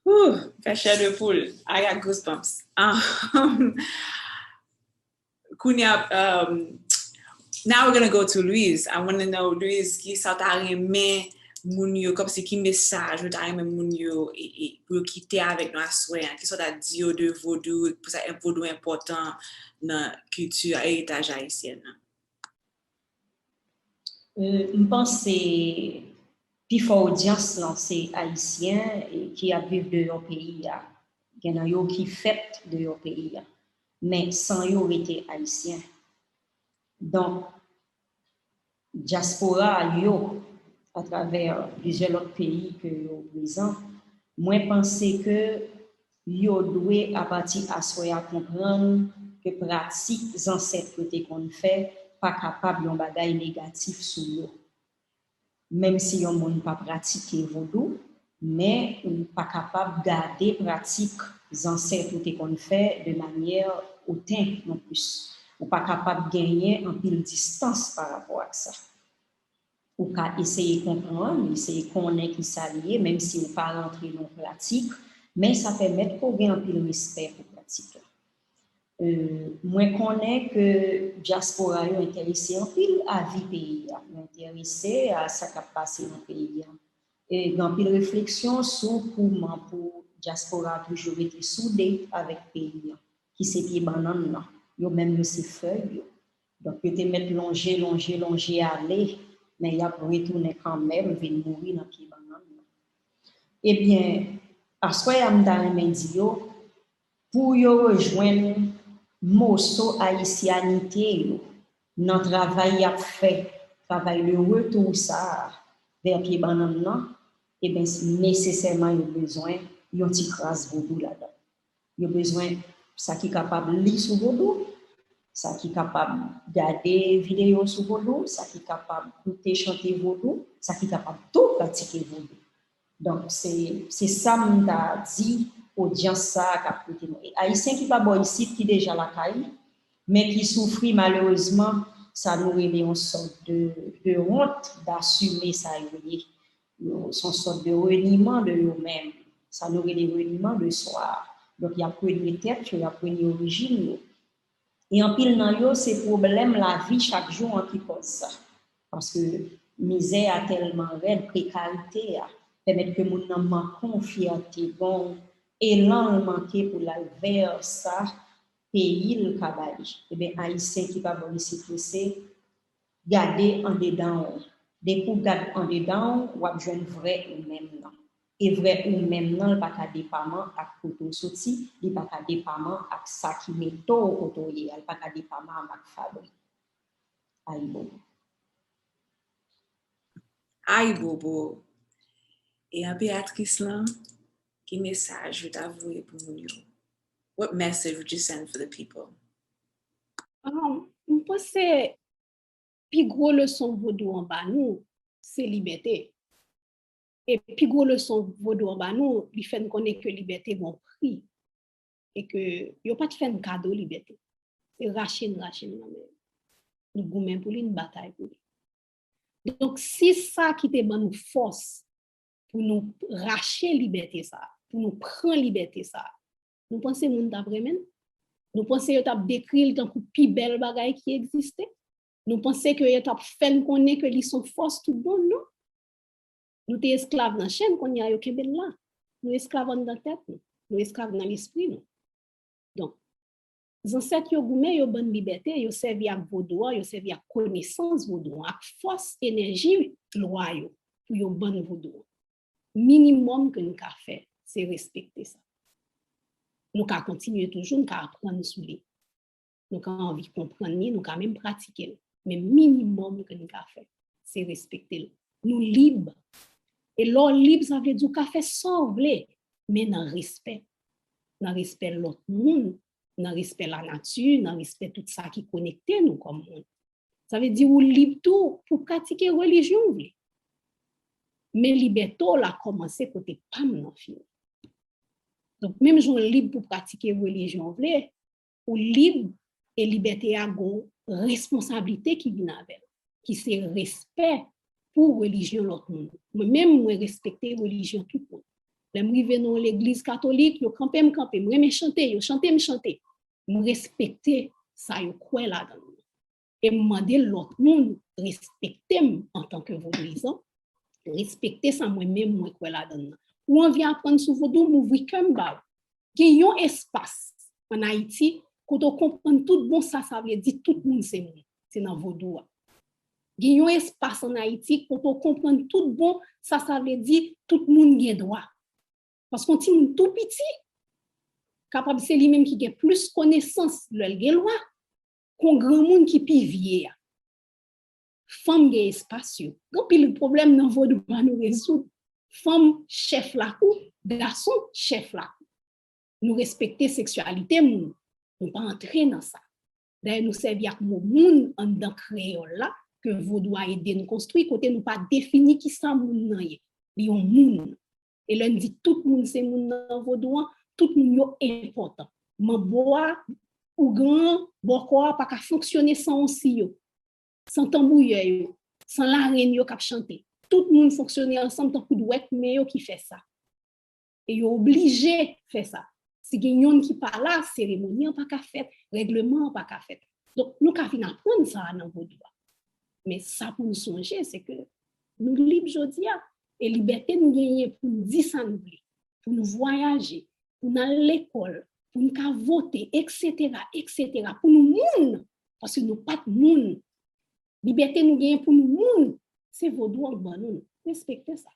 Whew, chair de poule. I got goosebumps. Kunya, now we're going to go to Louise. I want to know, Louise, qui sa ta remè moun yo, comme si qui message ou ta remè moun yo pour quitter avec nous à souhait, qui sa ta di yo de Vodou, pour ça un Vodou important dans la culture héritage haïtienne? Je pense que plus fort audience c'est haïtien qui a vécu de leur pays, il y en a qui fait de leur pays, mais sans yo été haïtien. Donc diaspora yo à travers plusieurs autres pays que yo présent, moi penser que yo doit à partir à soi comprendre que pratique ancêtres qu'on fait pas capable yon bagay négatif sur yo. Même si yon moun pas pratiquer Vodou, mais on pas capable garder pratique ancêtres qu'on fait de manière hautaine non plus. On pas capable gagner en pile distance par rapport à ça. Ou qu'à essayer de comprendre, essayer de connaître qui s'allier, même si on pas rentrer dans la pratique, mais ça permet qu'on gagne un pile respect pour la pratique. Moi, je connais que diaspora est intéressé en pile à vie pays, intéressé à ce qui a passé dans le pays. Et dans pile réflexion sur comment pour diaspora toujours été soudé avec le pays, qui c'est pied banane, yo même ces feuilles. Donc, yo te mettre longer, aller. Mais il a retourné quand même, il va mourir dans pied banane. Eh bien, à ce qu'il y a un pour yo rejoindre mosso haïtianité dans le travail à fait, travail le retour ça vers pied banane, eh bien, nécessairement, il y a besoin d'un petit crasse Vodou là-dedans. Il y a besoin ça qui est capable de lire sur Vodou, ça qui est capable de regarder vidéo sur Vodou, ça qui est capable d'écouter chanter Vodou, ça qui est capable de tout pratiquer Vodou. Donc, c'est ça que je dit audience ça qu'a prêté nous. Haïtien qui pas bon ici, qui déjà la caille, mais qui souffre malheureusement, ça nous révèle une sorte de honte d'assumer ça, son sorte de reniement de nous-mêmes. Ça nous révèle le reniement de soi. Donc, il y a une tête, il y a une origine. Et en pile dans yo, c'est problème la vie chaque jour en qui cause ça. Parce que misère a tellement raide, précarité a permettre que mon nan manque confiance, bon élan manqué pour la vers ça pays le cabali. Et bien haïtien qui pas bon ici c'est garder en dedans. Dès pour garder en dedans, ou a joindre vrai ou même non. Et vrai ou même non, pas qu'à dépendant à côté sorti, il pas qu'à dépendant à ça qui met au côté, il pas qu'à dépendant à fabrique. Aïe bobo. Aïe bobo. Et à Béatrice là, quel message would avouer pour nous? What message would you send for the people? Je pense que plus gros leçon Vodou en bas nous, c'est liberté. Et plus gros leçon Vodou en bas nous, il fait qu'on est que liberté bon prix. Et que yo pas de faire un cadeau liberté. C'est racher nous goumens pour une bataille pour lui. Donc si ça qui te bonne force pour nous racher liberté ça, pour nous prendre liberté ça, nous pensons moun t'a vraiment, nous pensons que t'a décrit tant que plus belle bagaille qui existait, nous pensons que t'a fait connaître que ils sont force tout bon non. Nous t'es esclaves dans chaîne qu'on y a yo kebel là. Nous esclaves dans la tête, nous esclaves dans l'esprit nous. Donc les ancêtres yo goumé yo bonne liberté, yo servi à Vodou, yo servi à connaissance Vodou, à force énergie loi yo pour yo bonne Vodou. Minimum que nous ka faire, c'est respecter ça. Nous ka continuer toujours, nous ka apprendre sous lui. Nous ka envie comprendre, nous ka même pratiquer. Mais minimum que nous ka faire, c'est respecter. Nous libres. Et l'or libre, ça veut dire qu'on fait sauver, mais dans respect. Dans respect l'autre monde, dans respect la nature, dans respect tout ça qui connecte nous comme monde. Ça veut dire qu'on libre tout pour pratiquer religion. Mais liberté, la commencé côté pam nan fin. Donc, même si on est libre pour pratiquer religion, ou libre et liberté a une responsabilité qui vient avec, qui c'est respect pour religion l'autre monde. Même moi respecter religion tout le monde. Les m'rive dans l'église catholique, yo campé, moi me chanter, yo chanter, me respecter ça yo quoi là dedans. Et demander l'autre monde respecter en tant que vaudouisant, respecter ça moi-même moi quoi là dedans. Ou on vient apprendre sur Vodou, m'ouvrir comme ba. Gen yon espace en Haïti, quand on comprend tout bon ça veut dire tout le monde c'est dans Vodou. Gen yon espace en Haïti, quand on comprend tout bon ça veut dire tout le monde gen droit. Parce qu'on dit tout petit, capable c'est lui-même qui a plus connaissance de la loi qu'on grand monde qui pi vieux. Femme gen espace yo. Quand le problème dans Vodou va nous résoudre. Femme chef Laku, garçon chef Laku. Nous respecter sexualité nous pas entrer dans ça. D'ailleurs nous servir comme moun en dans créole là que Vodou a aidé nous construire côté nous pas définir qui ça moun nan yé. Li yon moun. Et l'on dit tout moun c'est moun dans Vodou, tout moun yo important. Man bois ou grand bokwa pas ka fonctionner sans aussi yo. Sans tambouille yo, sans la reine yo k'ap chanter. Tout le monde fonctionne ensemble tant que douette mais yo qui fait ça et yo obligé faire ça si gagnon qui pas là cérémonie pas qu'à faire règlement pas qu'à faire donc nous ka fin apprendre ça dans Vodou mais ça pour nous songer c'est que nous libre jodi et liberté nous gagner pour nous dire ça nous pour nous voyager pour nous aller à l'école pour nous ka voter etc. pour nous moun parce que nous pas de moun liberté nous gagner pour nous moun. C'est Vodou en bon nous. Respectez ça.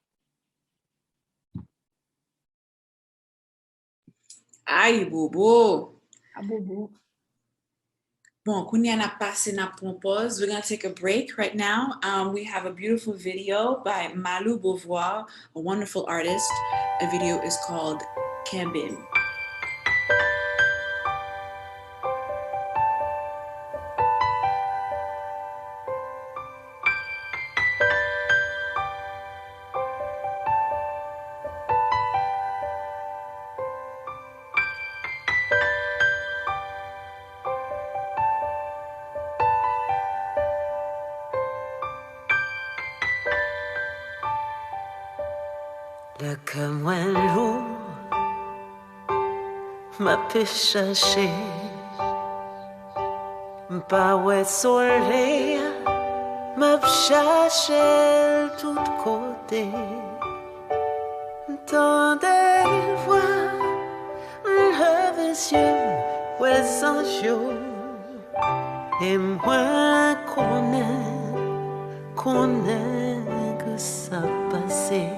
Aïe, Bobo. Ah, Bobo. Bon, Kounia na passé na pause. We're going to take a break right now. We have a beautiful video by Malou Beauvoir, a wonderful artist. The video is called Kambin. Le Kamwalou m'a pu chercher, pas ouais soleil, m'a cherché tout côté. Tant de voix, le yeux, ouais sans jour, et moi connais que ça passait.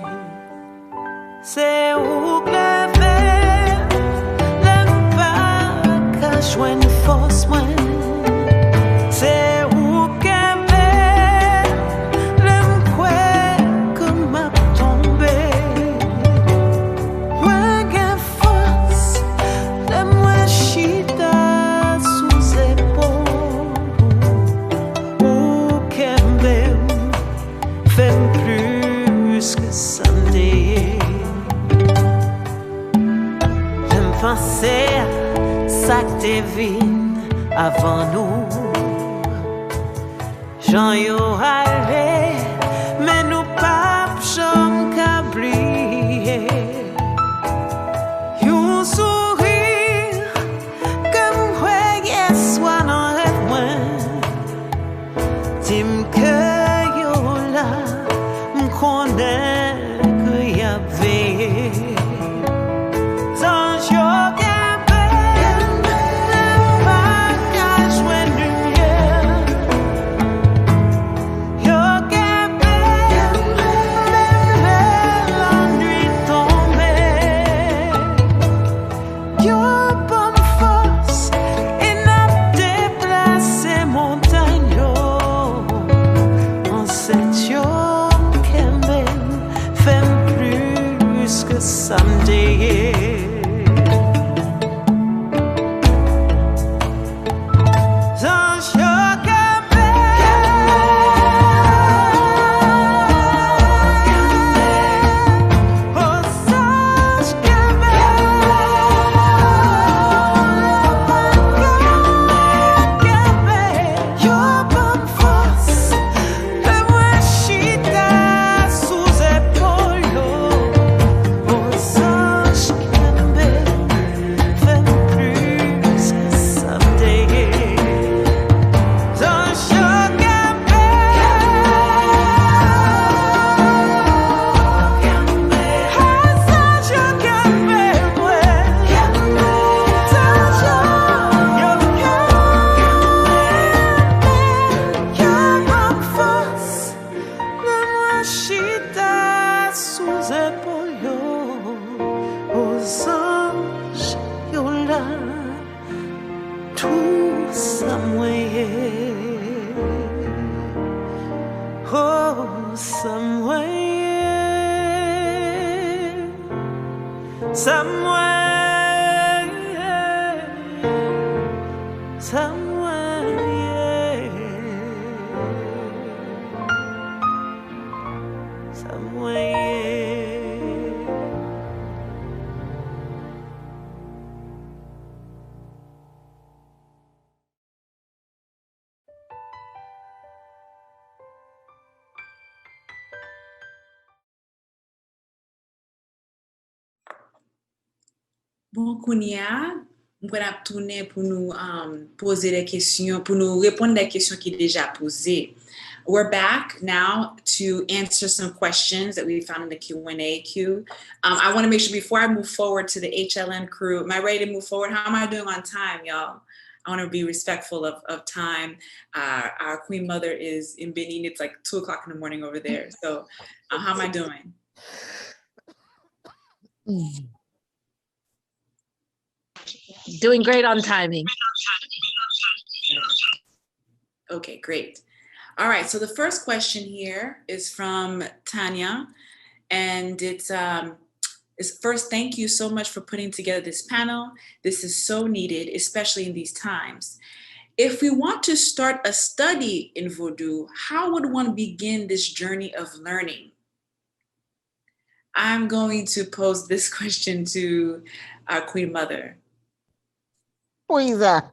C'est où que le pas qu'à joindre force moi. C'est où que le quoi que m'a tombé. Moi qu'à force le moi chita sous épaule. Où que plus que someday. Je me pensais à ça que t'es vine avant nous. Jean yo allé, mais nous pas j'en cablier. Yon sourire comme voyait soit dans rêve moins. Tim que yo là, m'connais que y avait. Sans yo someday. Bon, Kounia, on va tourner pour nous poser des questions, pour nous répondre des questions qui sont déjà posées. We're back now to answer some questions that we found in the Q&A queue. I want to make sure before I move forward to the HLN crew, am I ready to move forward? How am I doing on time, y'all? I want to be respectful of time. Our Queen Mother is in Benin. It's like 2 o'clock in the morning over there. So how am I doing? Doing great on timing. Okay, great. All right, so the first question here is from Tanya, and it's first, thank you so much for putting together this panel. This is so needed, especially in these times. If we want to start a study in Vodou, how would one begin this journey of learning? I'm going to pose this question to our Queen Mother. Poisa.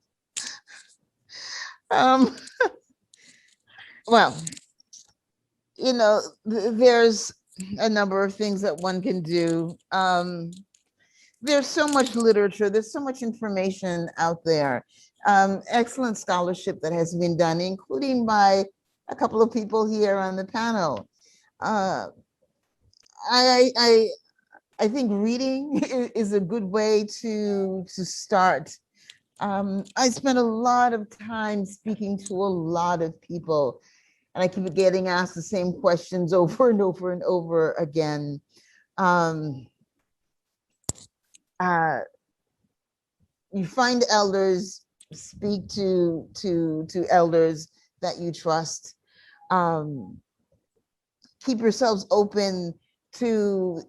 Well, you know, there's a number of things that one can do. There's so much literature, there's so much information out there. Excellent scholarship that has been done, including by a couple of people here on the panel. I think reading is a good way to start. I spent a lot of time speaking to a lot of people, and I keep getting asked the same questions over and over and over again. You find elders, speak to elders that you trust. Keep yourselves open to,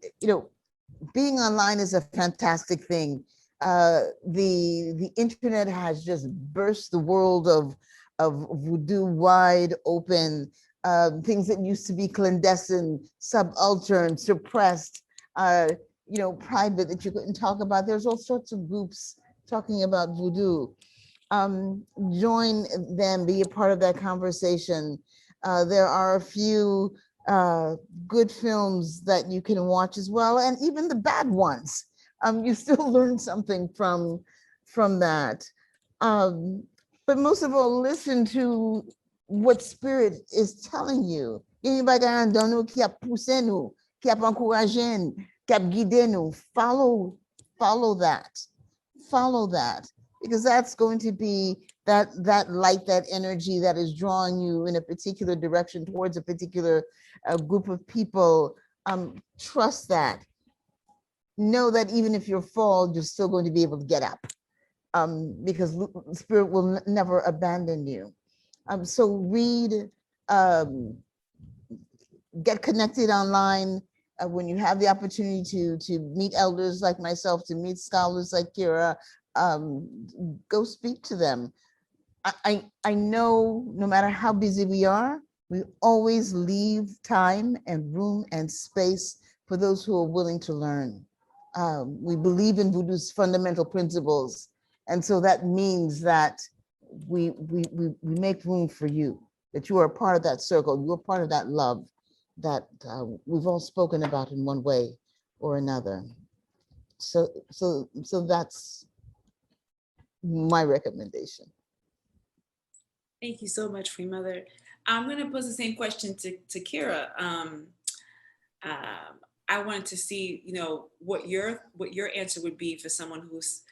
being online is a fantastic thing. The internet has just burst the world of Vodou wide open. things that used to be clandestine, subaltern, suppressed, private, that you couldn't talk about. There's all sorts of groups talking about voodoo. Join them, be a part of that conversation. There are a few good films that you can watch as well, and even the bad ones. You still learn something from that. But most of all, listen to what Spirit is telling you. Follow that. Follow that, because that's going to be that light, that energy that is drawing you in a particular direction towards a particular group of people. Trust that. Know that even if you fall, you're still going to be able to get up, because Spirit will never abandon you. So read, get connected online. When you have the opportunity to meet elders like myself, to meet scholars like Kira, go speak to them. I know no matter how busy we are, we always leave time and room and space for those who are willing to learn. We believe in Vodou's fundamental principles. And so that means that we make room for you, that you are a part of that circle, you're part of that love that we've all spoken about in one way or another. So that's my recommendation. Thank you so much, Queen Mother. I'm going to pose the same question to Kira. I wanted to see, what your answer would be for someone who's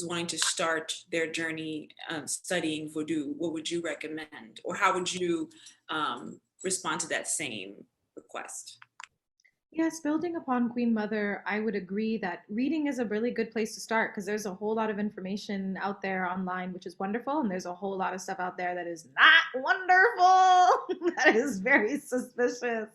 wanting to start their journey studying Vodou. What would you recommend, or how would you respond to that same request? Yes, building upon Queen Mother, I would agree that reading is a really good place to start, because there's a whole lot of information out there online, which is wonderful. And there's a whole lot of stuff out there that is not wonderful, that is very suspicious.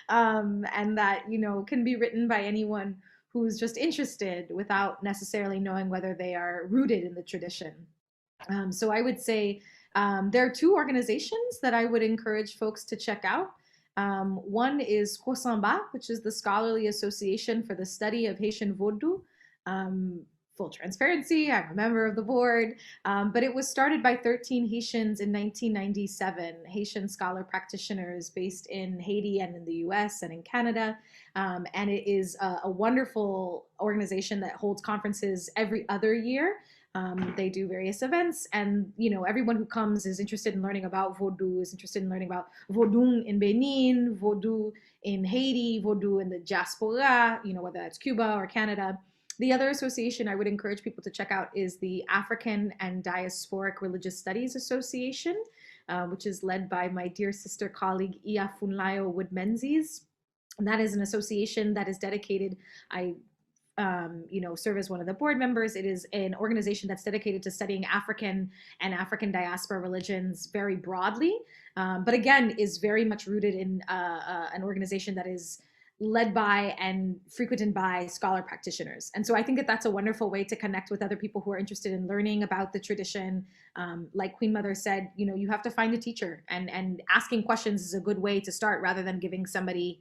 And that, can be written by anyone who's just interested without necessarily knowing whether they are rooted in the tradition. So I would say there are two organizations that I would encourage folks to check out. One is Kosamba, which is the Scholarly Association for the Study of Haitian Vodou. Full transparency, I'm a member of the board, but it was started by 13 Haitians in 1997, Haitian scholar practitioners based in Haiti and in the US and in Canada. And it is a wonderful organization that holds conferences every other year. They do various events, and everyone who comes is interested in learning about Vodou, is interested in learning about Vodou in Benin, Vodou in Haiti, Vodou in the diaspora, whether that's Cuba or Canada. The other association I would encourage people to check out is the African and Diasporic Religious Studies Association, which is led by my dear sister colleague Iya Funlayo Wood-Menzies. And that is an association that is dedicated, I serve as one of the board members. It is an organization that's dedicated to studying African and African diaspora religions very broadly, but again, is very much rooted in an organization that is led by and frequented by scholar practitioners. And so I think that that's a wonderful way to connect with other people who are interested in learning about the tradition. Like Queen Mother said, you have to find a teacher, and asking questions is a good way to start, rather than giving somebody,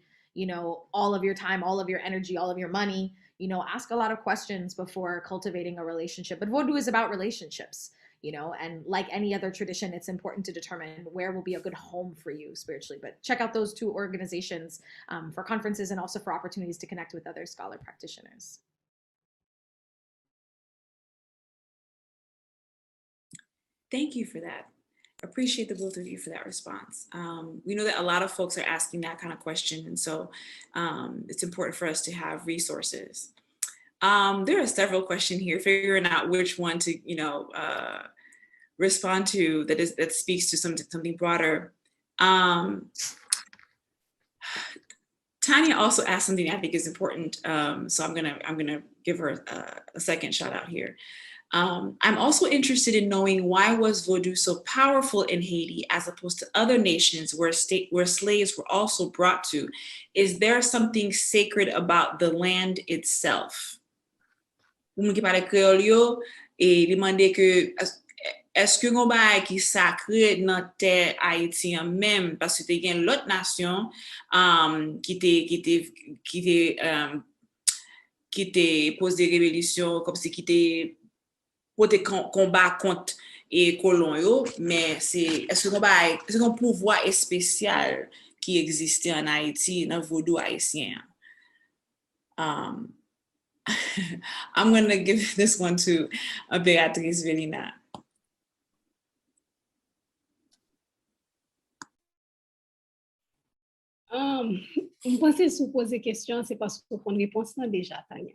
all of your time, all of your energy, all of your money. Ask a lot of questions before cultivating a relationship. But Vodou is about relationships, and like any other tradition, it's important to determine where will be a good home for you spiritually. But check out those two organizations for conferences and also for opportunities to connect with other scholar practitioners. Thank you for that. Appreciate the both of you for that response. We know that a lot of folks are asking that kind of question, and so it's important for us to have resources. There are several questions here, figuring out which one to respond to that speaks to something broader. Tanya also asked something I think is important, so I'm gonna give her a second shout out here. I'm also interested in knowing, why was Vodou so powerful in Haiti as opposed to other nations where slaves were also brought to? Is there something sacred about the land itself? est-ce que yon bagay qui sacré dans terre haïtien même parce que te gen l'autre nation qui te pose des rébellions comme si qui te pour te combat contre et colon yo, mais est-ce qu'on pouvoir spécial qui existait en Haïti dans Vodou haïtien? I'm going to give this one to Beatrice Velina. Je pense que si vous posez question, c'est parce que vous avez une réponse là déjà, Tania.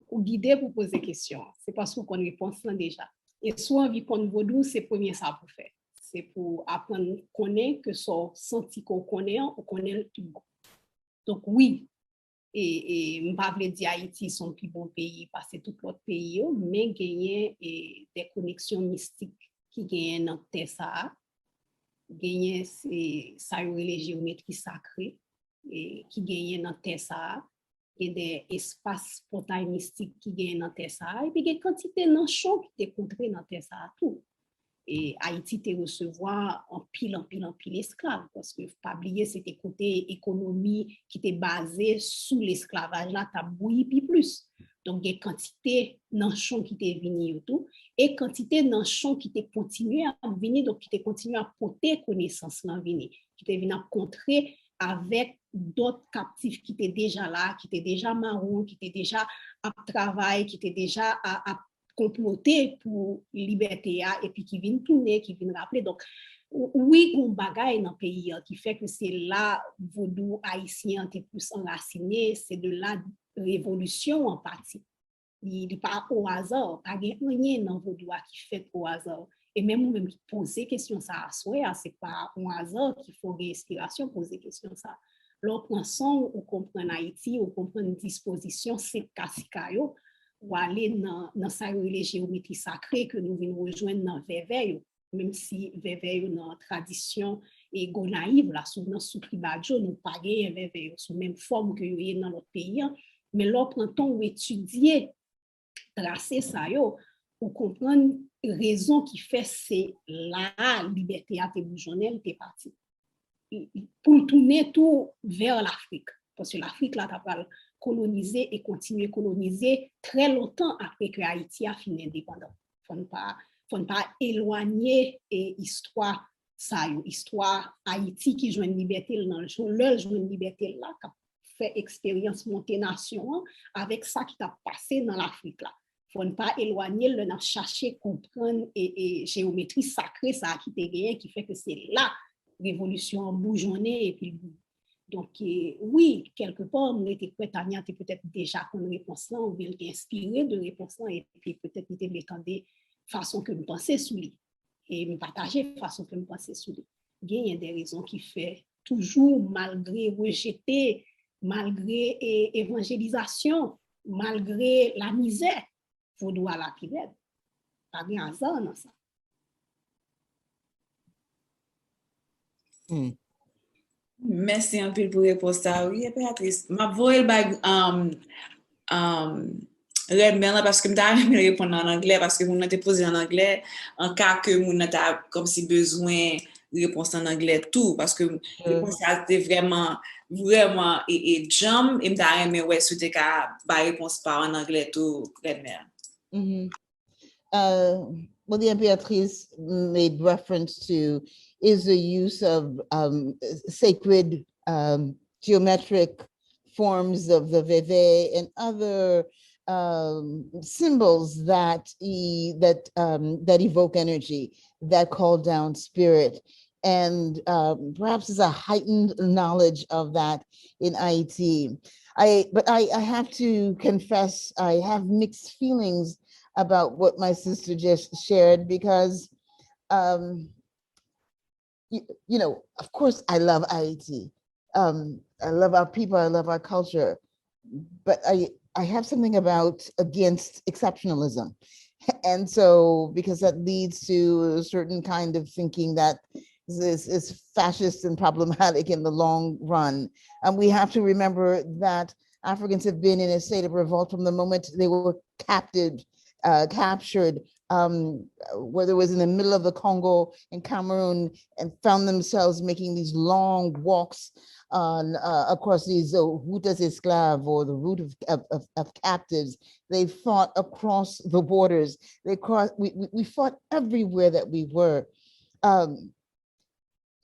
Ou guider pour poser question, c'est parce que vous avez une réponse là déjà. Et soit envie qu'on Vodou, c'est premier ça pour faire. C'est pour apprendre à connaître que son senti qu'on connaît, on connaît le plus bon. Donc oui, et je ne vais pas dire Haïti son plus bon pays parce que tout l'autre pays, mais gagner des connexions mystiques qui gagnent dans terre ça, gagner ça les géométrie sacrée et qui gagnent dans terre ça, il y a des espaces portails mystiques qui gagnent dans terre ça et puis il y a quantité de champs qui te contré dans terre ça tout. Et Haïti te recevoir en pile esclaves parce que pas oublier c'était côté économie qui était basée sous l'esclavage là t'as bouilli puis plus donc il y a quantité dans champ qui t'est venu tout et quantité dans champ qui t'est continué à venir donc qui t'est continué à porter connaissance là venir qui t'est venu à contrer avec d'autres captifs qui étaient déjà là qui étaient déjà marron qui étaient déjà à travail qui étaient déjà à comploter pour liberté et puis qui viennent tourner, qui viennent rappeler. Donc, oui, on bagaille dans le pays qui fait que c'est là Vodou haïtien est plus enraciné, c'est de la révolution en partie. Il n'est pas au hasard, pas rien dans Vodou qui fait au hasard. Et même poser question ça à soi, c'est pas au hasard qu'il faut des inspirations poser question ça. L'on prend son, on comprend Haïti, on comprend une disposition, c'est casse-caillot, ou aller dans sa géométrie sacrée que nous venons rejoindre dans Véveille, même si Véveille dans la tradition et gonaïve, là, souvent sous Pribadjo, nous pas gagné Véveille sous même forme que y a dans notre pays, mais là, prend-on ou étudier, tracer ça, pour comprendre raison qui fait c'est la liberté à tes bourgeonnels, t'es parti. Pour tourner tout vers l'Afrique, parce que l'Afrique, là, t'as pas coloniser et continuer à coloniser très longtemps après que Haïti a fini indépendant. Faut ne pas éloigner l'histoire Haïti qui joue une liberté dans le jour, leur joue une liberté là, qui a fait expérience montée nation avec ça qui t'a passé dans l'Afrique là. Faut ne pas éloigner le chercher comprendre et géométrie sacrée ça qui t'est gagné qui fait que c'est la révolution bourgeonnée et puis donc, oui, quelque part, on était prêt à Tania, peut-être déjà comme réponse là, on vient inspiré de réponse là, et puis peut-être il était m'étendre façon que me penser sous lui, et me partager façon que me penser sous lui. Il y a des raisons qui fait toujours, malgré rejeter, malgré évangélisation, malgré la misère, il faut doit la pivette. Pas de hasard dans ça. Merci un peu pour répondre ça. Oui, Béatrice. Ma voix elle bag là parce que m'ta répondre en anglais parce que mon était posé en anglais en cas que mon a comme si besoin de réponse en anglais tout parce que ça c'était vraiment et jump et m'ta aimé ouais c'était qu'à ba réponse par en anglais tout Redmer. Well, the Beatrice made reference to is the use of sacred geometric forms of the veve and other symbols that evoke energy, that call down spirit. And perhaps there's a heightened knowledge of that in Haiti. But I have to confess, I have mixed feelings about what my sister just shared because, you know, of course I love Haiti. I love our people, I love our culture, but I have something against exceptionalism. And so, because that leads to a certain kind of thinking that is fascist and problematic in the long run. And we have to remember that Africans have been in a state of revolt from the moment they were captured whether it was in the middle of the Congo and Cameroon, and found themselves making these long walks on across these routes esclaves, or the route of captives. They fought across the borders. We fought everywhere that we were.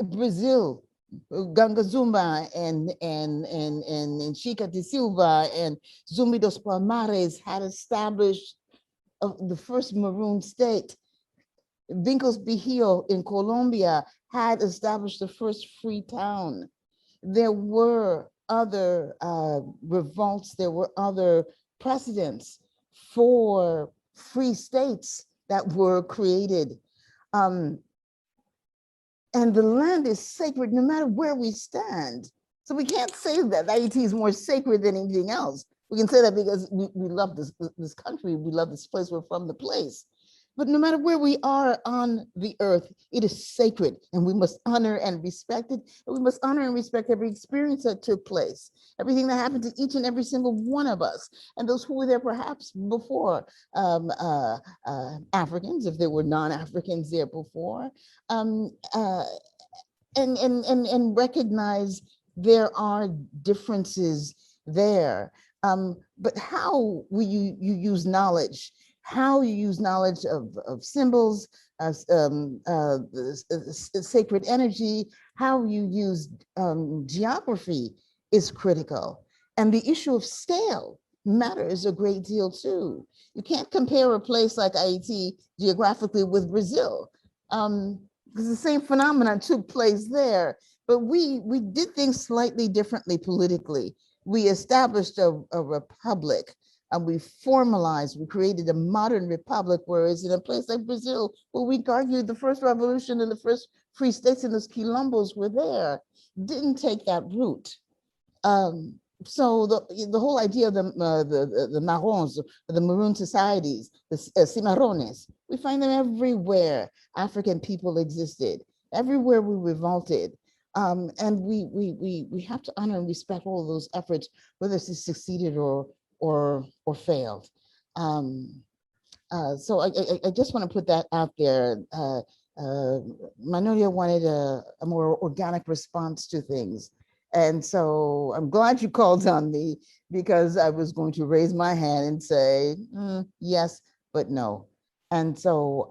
Brazil, Ganga Zumba and Chica de Silva and Zumbi dos Palmares had established the first Maroon state. Vincos Vigil in Colombia had established the first free town. There were other revolts, there were other precedents for free states that were created. And the land is sacred no matter where we stand. So we can't say that Haiti is more sacred than anything else. We can say that because we love this country, we love this place, we're from the place. But no matter where we are on the earth, it is sacred, and we must honor and respect it. And we must honor and respect every experience that took place, everything that happened to each and every single one of us, and those who were there perhaps before, Africans, if there were non-Africans there before, and recognize there are differences there. But how will you use knowledge? How you use knowledge of symbols, sacred energy, how you use geography is critical. And the issue of scale matters a great deal too. You can't compare a place like Haiti geographically with Brazil, because the same phenomenon took place there. But we did things slightly differently politically. We established a republic, and we formalized, we created a modern republic, whereas in a place like Brazil, where we argued the first revolution and the first free states and those quilombos were there, didn't take that route. So the whole idea of the marrons, the maroon societies, the cimarrones, we find them everywhere. African people existed, everywhere we revolted. And we have to honor and respect all of those efforts, whether it's succeeded or failed. So I just want to put that out there. Manolia wanted a more organic response to things. And so I'm glad you called on me, because I was going to raise my hand and say, yes, but no. And so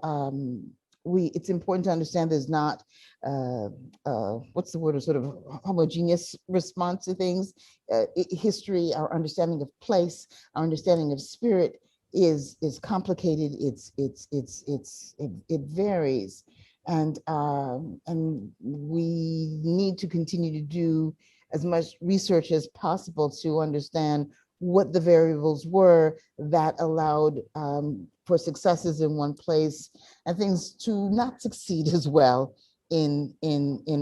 it's important to understand there's not, what's the word, a sort of homogeneous response to things. History, our understanding of place, our understanding of spirit is complicated. It varies, and we need to continue to do as much research as possible to understand what the variables were that allowed for successes in one place and things to not succeed as well in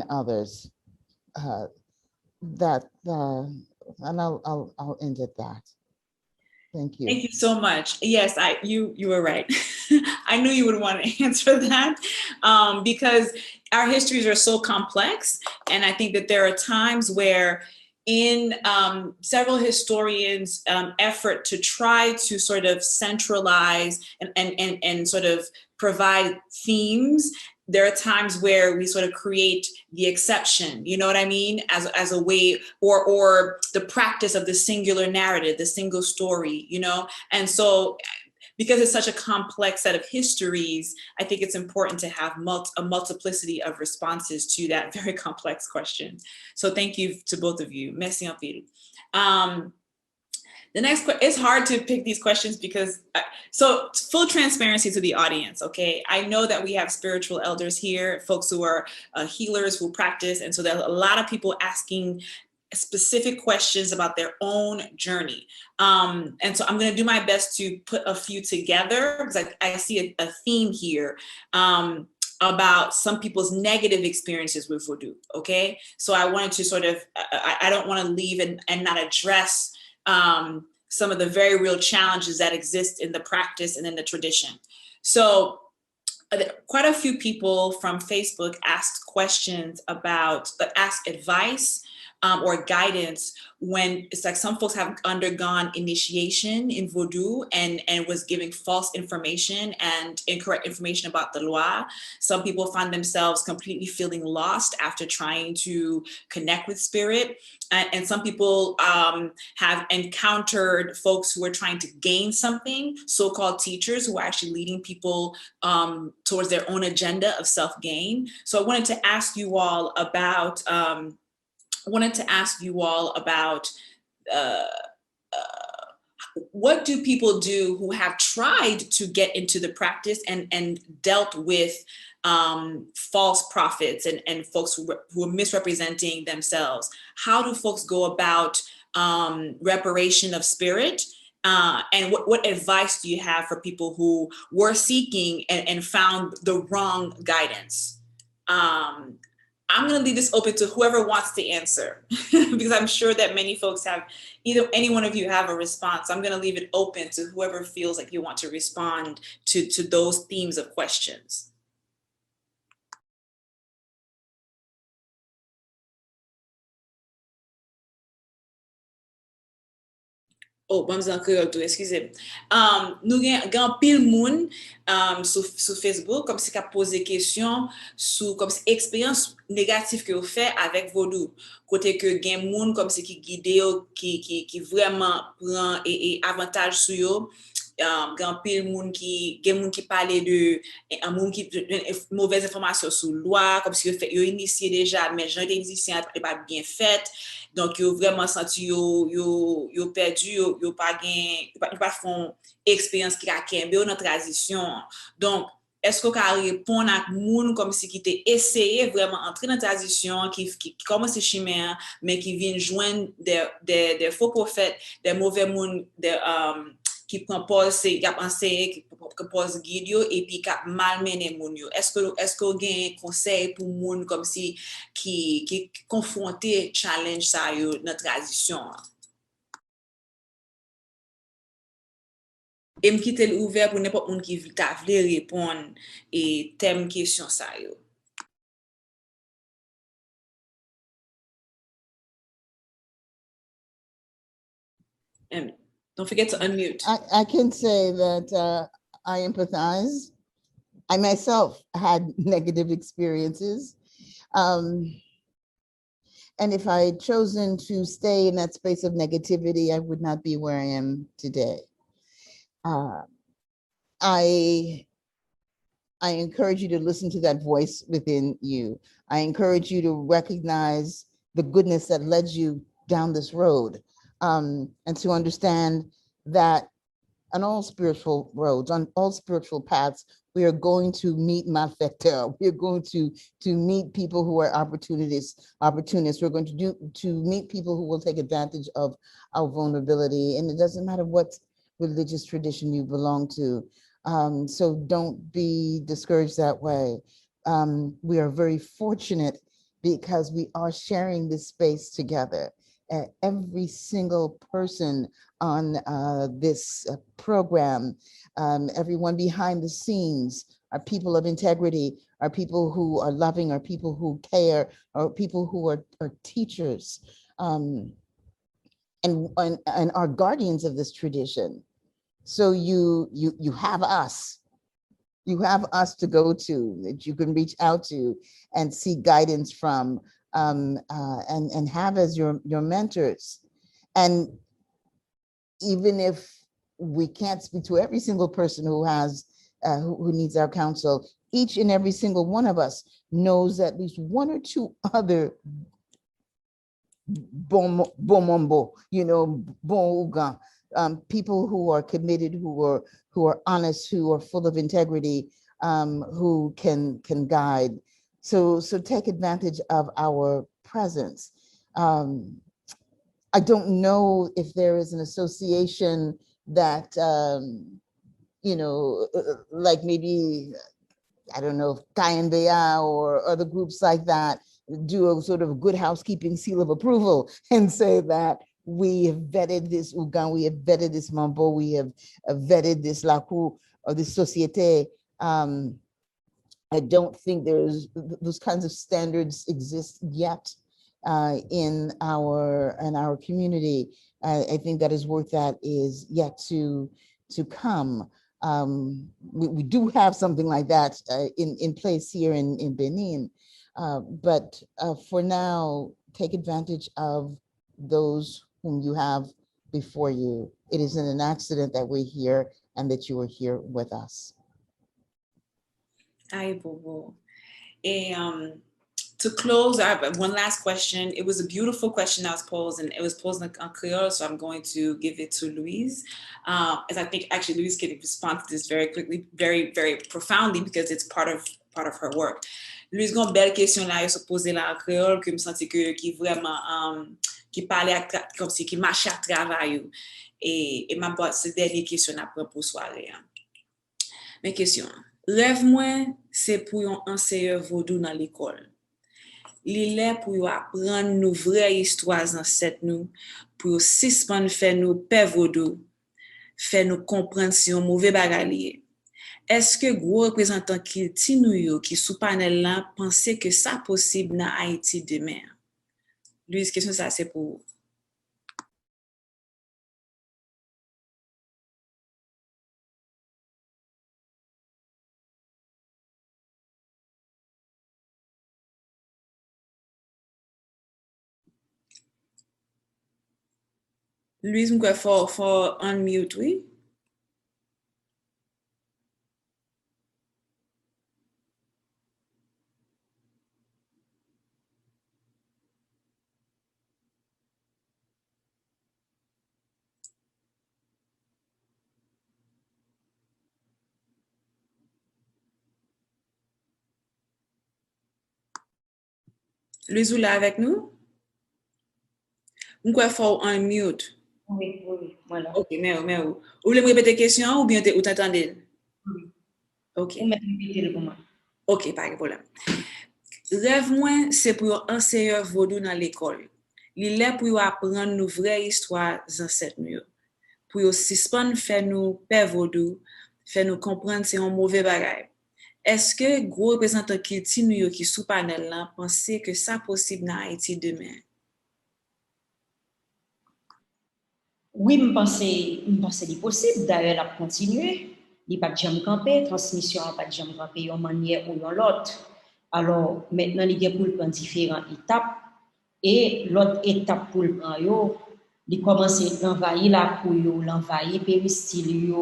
others. And I'll end at that. Thank you. Thank you so much. Yes, you were right. I knew you would want to answer that, because our histories are so complex, and I think that there are times where in several historians' effort to try to sort of centralize and sort of provide themes, there are times where we sort of create the exception, you know what I mean, as a way, or the practice of the singular narrative, the single story, you know. And so, because it's such a complex set of histories, I think it's important to have a multiplicity of responses to that very complex question. So thank you to both of you. Merci en pile. The next question, it's hard to pick these questions because, so full transparency to the audience, okay? I know that we have spiritual elders here, folks who are healers who practice, and so there's a lot of people asking specific questions about their own journey. And so I'm gonna do my best to put a few together, because I see a theme here about some people's negative experiences with Vodou, okay? So I wanted to sort of, I don't wanna leave and not address some of the very real challenges that exist in the practice and in the tradition. So quite a few people from Facebook asked questions about, asked advice or guidance when it's like some folks have undergone initiation in Vodou and was giving false information and incorrect information about the loi. Some people find themselves completely feeling lost after trying to connect with spirit. And some people have encountered folks who are trying to gain something, so-called teachers who are actually leading people towards their own agenda of self-gain. So I wanted to ask you all about, what do people do who have tried to get into the practice and dealt with false prophets and folks who are misrepresenting themselves? How do folks go about reparation of spirit? And what advice do you have for people who were seeking and found the wrong guidance? I'm going to leave this open to whoever wants to answer, because I'm sure that many folks have, either any one of you have a response. I'm going to leave it open to whoever feels like you want to respond to those themes of questions. Oh, bon, excusez. Nous avons pile moun sur Facebook comme si qu'a posé question sur comme si expérience négative que vous fait avec Vodou. Côté que gen moun comme si qui guide qui vraiment prend et avantage sur yo. Gen pile moun qui parlait de un moun qui mauvaise information sur loi comme si yo initié déjà mais gens initié pas bien fait. Donc yo vraiment senti yo perdu, yo pas font expérience qui a kembe dans transition. Donc est-ce qu'on peut répondre à moun comme si qui était essayé vraiment entrer dans transition qui commence chimère mais qui vient joindre des faux prophètes, des mauvais moun qui propose qui a pensé qui propose guide yo et puis qui a malmené moun yo. Est-ce que vous avez un conseil pour moun comme si qui confronté challenge ça yo dans transition? Et me quitter ouvert pour n'importe moun qui veut répondre et thème question ça yo. Don't forget to unmute. I can say that I empathize. I myself had negative experiences. And if I had chosen to stay in that space of negativity, I would not be where I am today. I encourage you to listen to that voice within you. I encourage you to recognize the goodness that led you down this road. And to understand that on all spiritual roads, on all spiritual paths, we are going to meet malfaiteurs. We are going to meet people who are opportunists. We're going to meet people who will take advantage of our vulnerability. And it doesn't matter what religious tradition you belong to. So don't be discouraged that way. We are very fortunate because we are sharing this space together. Every single person on this program, everyone behind the scenes are people of integrity, are people who are loving, are people who care, are people who are teachers, and are guardians of this tradition. So you have us. You have us to go to, that you can reach out to and seek guidance from, and have as your mentors. And even if we can't speak to every single person who has who needs our counsel, each and every single one of us knows at least one or two other bon mambo, bon ougan, people who are committed, who are honest, who are full of integrity, who can guide. So take advantage of our presence. I don't know if there is an association that, like maybe, I don't know, Kayambea or other groups like that do a sort of good housekeeping seal of approval and say that we have vetted this Ugan, we have vetted this Mambo, we have vetted this Laku or this Société. I don't think those kinds of standards exist yet. in our community. I think that is work that is yet to come. We do have something like that in place here in Benin, but for now, take advantage of those whom you have before you. It isn't an accident that we're here and that you are here with us. Aye, Bobo. To close, I have one last question. It was a beautiful question that was posed, and it was posed in Creole, so I'm going to give it to Louise. As I think actually Louise can respond to this very quickly, very, very profoundly, because it's part of her work. Louise, une belle question là, elle se posait là en créole, que me senti que qui vraiment qui parlait comme si qui marchait à travail. Et ma boîte, c'est dernière question après pour soirée. Mes questions. Rêve moi, c'est pour un enseignant Vodou dans l'école. Il est pour apprendre nos vraies histoires ancêtres nous, pour suspendre faire nos pères Vodou, faire nous comprendre si on mauvais bagalier. Est-ce que gros représentants qui ti nous yo qui sous panel là penser que ça possible dans Haïti demain? Louise, question ça c'est pour Louise, m'kwe for unmute, oui? Louise, vous là avec nous? M'kwe for unmute. Oui, voilà. Ok, mais vous voulez me répéter la question ou bien vous t'entendez? Oui. Ok. Vous m'écoutez le moment. Ok, pas de problème. Rêve moi, c'est pour enseigner Vodou dans l'école. Il est pour apprendre nos vraies histoires ancêtres nous. Pour suspendre faire nous père Vodou, faire nous comprendre c'est un mauvais bagage. Est-ce que gros représentants qui ti nous qui sous panel là penser que ça possible dans Haïti demain? Oui, je pense que c'est possible. D'ailleurs, la continuer. Il n'y a pas de jamais camper, transmission pas de jamais camper en manière ou en l'autre. Alors, maintenant, il y a pour prendre différentes étapes. Et l'autre étape pour le prendre, il commence à envahir la cour, l'envahir péristyle,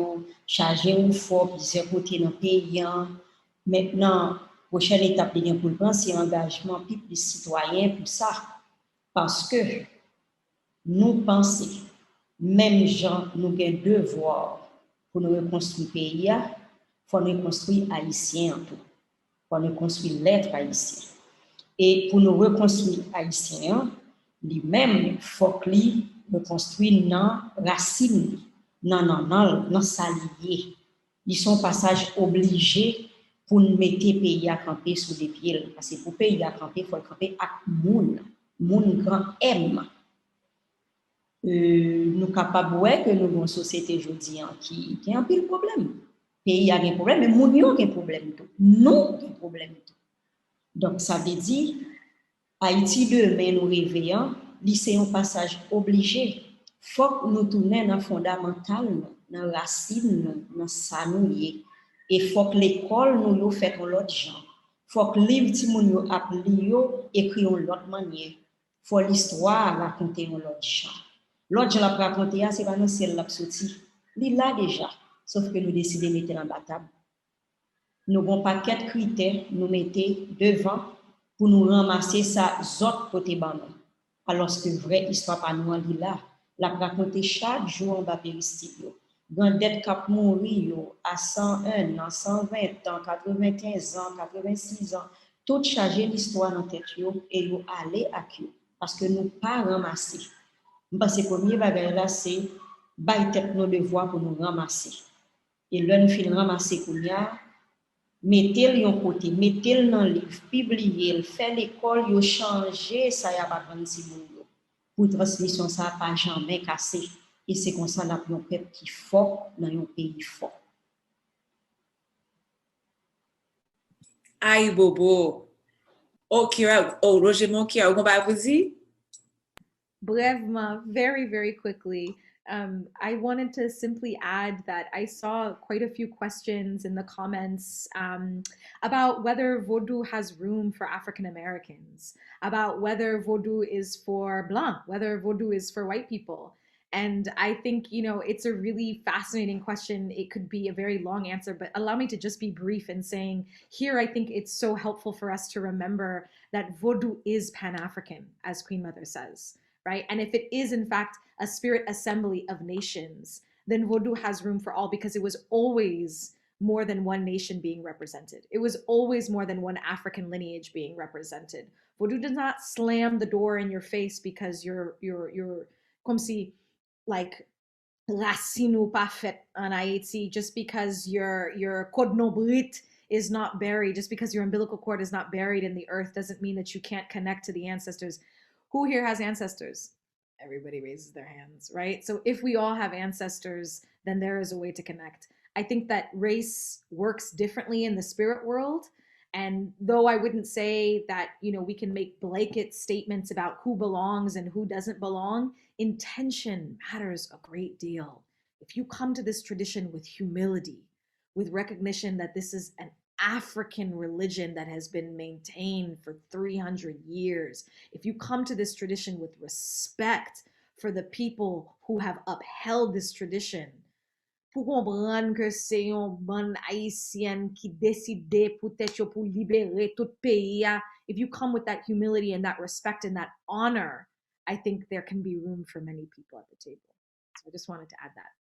charger ou fort plusieurs côtés dans le pays. Maintenant, prochaine étape pour le prendre, c'est l'engagement des citoyens pour ça. Parce que nous pensons, même gens, nous avons un devoir pour nous reconstruire le pays, il faut nous reconstruire les Haïtiens. Il faut nous reconstruire l'être haïtien. Et pour nous reconstruire les Haïtiens, lui-même, il faut que nous reconstruire nos racines, nos saliers. Ils sont passage obligé pour nous mettre le pays à camper sous les pieds. Parce que pour le pays à camper, il faut le camper avec le monde grand M. Nous sommes capables que nous avons une société aujourd'hui qui a un peu de problème. Le pays a un problème, mais nous avons un problème. Nous avons un problème. Donc, ça veut dire, Haïti demain, nous réveillons, c'est un passage obligé. Il faut que nous tournions dans le fondamental, dans la racine, dans ça nous y. Et il faut que l'école nous fasse l'autre genre. Il faut que les livres nous appellent, écrivent l'autre manière. Il faut l'histoire raconter l'autre genre. L'autre, je l'ai raconté, c'est pas nous seul la sorti. Il là déjà, sauf que nous décidons de mettre dans la table. Nous avons pas quatre critères, nous mettons devant pour nous ramasser ça autres côté banon. Alors que vraie histoire pas nous en là, la raconter chaque jour en bas péristyle. Grandet cap mourir à 101 ans, 120 ans, 95 ans, 86 ans, tout charger l'histoire dans tête et nous aller à qui parce que nous pas ramasser. Parce que le premier bagage là, c'est bailler nos devoirs pour nous ramasser. Et là, nous finissons ramasser pour nous, mettez-le en côté, mettez-le dans le livre, publiez-le, faites l'école, changer, ça y a pas de si bon. Pour transmission, ça n'a pas jamais cassé. Et c'est comme ça, nous avons un peuple qui est fort dans un pays fort. Aïe, Bobo. Oh, Kira, Roger Mon, Kira, on va vous dire? Brèvement, very, very quickly. I wanted to simply add that I saw quite a few questions in the comments about whether Vodou has room for African Americans, about whether Vodou is for Blanc, whether Vodou is for white people. And I think, it's a really fascinating question. It could be a very long answer, but allow me to just be brief in saying here, I think it's so helpful for us to remember that Vodou is Pan-African, as Queen Mother says. Right? And if it is, in fact, a spirit assembly of nations, then Vodou has room for all because it was always more than one nation being represented. It was always more than one African lineage being represented. Vodou does not slam the door in your face because you're comme si, like, racine ou pas fait en Haiti, just because your code nobrit is not buried, just because your umbilical cord is not buried in the earth doesn't mean that you can't connect to the ancestors. Who here has ancestors? Everybody raises their hands, right? So if we all have ancestors, then there is a way to connect. I think that race works differently in the spirit world. And though I wouldn't say that, we can make blanket statements about who belongs and who doesn't belong, intention matters a great deal. If you come to this tradition with humility, with recognition that this is an African religion that has been maintained for 300 years, if you come to this tradition with respect for the people who have upheld this tradition, pour comprendre que c'est un bon Haïtien qui décide peut-être pour libérer tout pays, if you come with that humility and that respect and that honor, I think there can be room for many people at the table. So I just wanted to add that.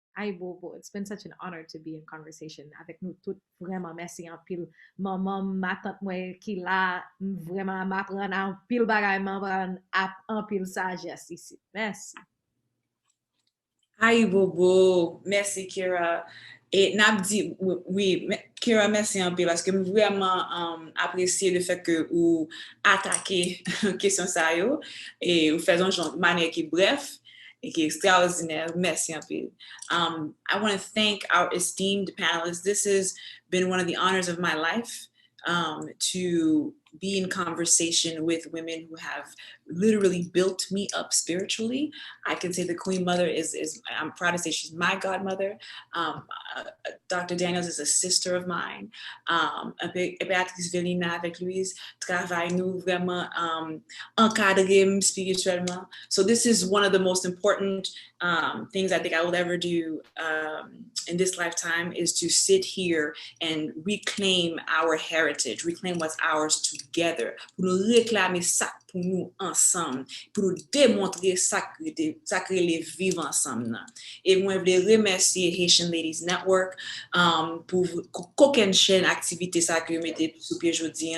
It's been such an honor to be in conversation avec nous toutes. Vraiment, merci en pile. Maman, ma tante moi qui là, vraiment m'apprendre en pile bagay, m'apprendre en pile sagesse ici. Merci. Aïe, Bobo. Merci, Kira. Et Nabdi, oui, Kira, merci un peu parce que vraiment apprécié le fait que vous attaquez la question ça et vous faites de manière qui bref. Extraordinaire. Merci un peu. I want to thank our esteemed panelists. This has been one of the honors of my life, to be in conversation with women who have literally built me up spiritually. I can say the Queen Mother is I'm proud to say she's my godmother. Dr. Daniels is a sister of mine. Béatrice Velina avec Louise travaille nous vraiment encadrer spirituellement. So this is one of the most important things I think I will ever do in this lifetime, is to sit here and reclaim our heritage, reclaim what's ours together, pour nous réclamer ça pour nous ensemble, pour nous démontrer ça que les vivre ensemble. Et moi, je voulais remercier Haitian Ladies Network pour qu'aucune chaîne activité ça que je mettais sous pied aujourd'hui.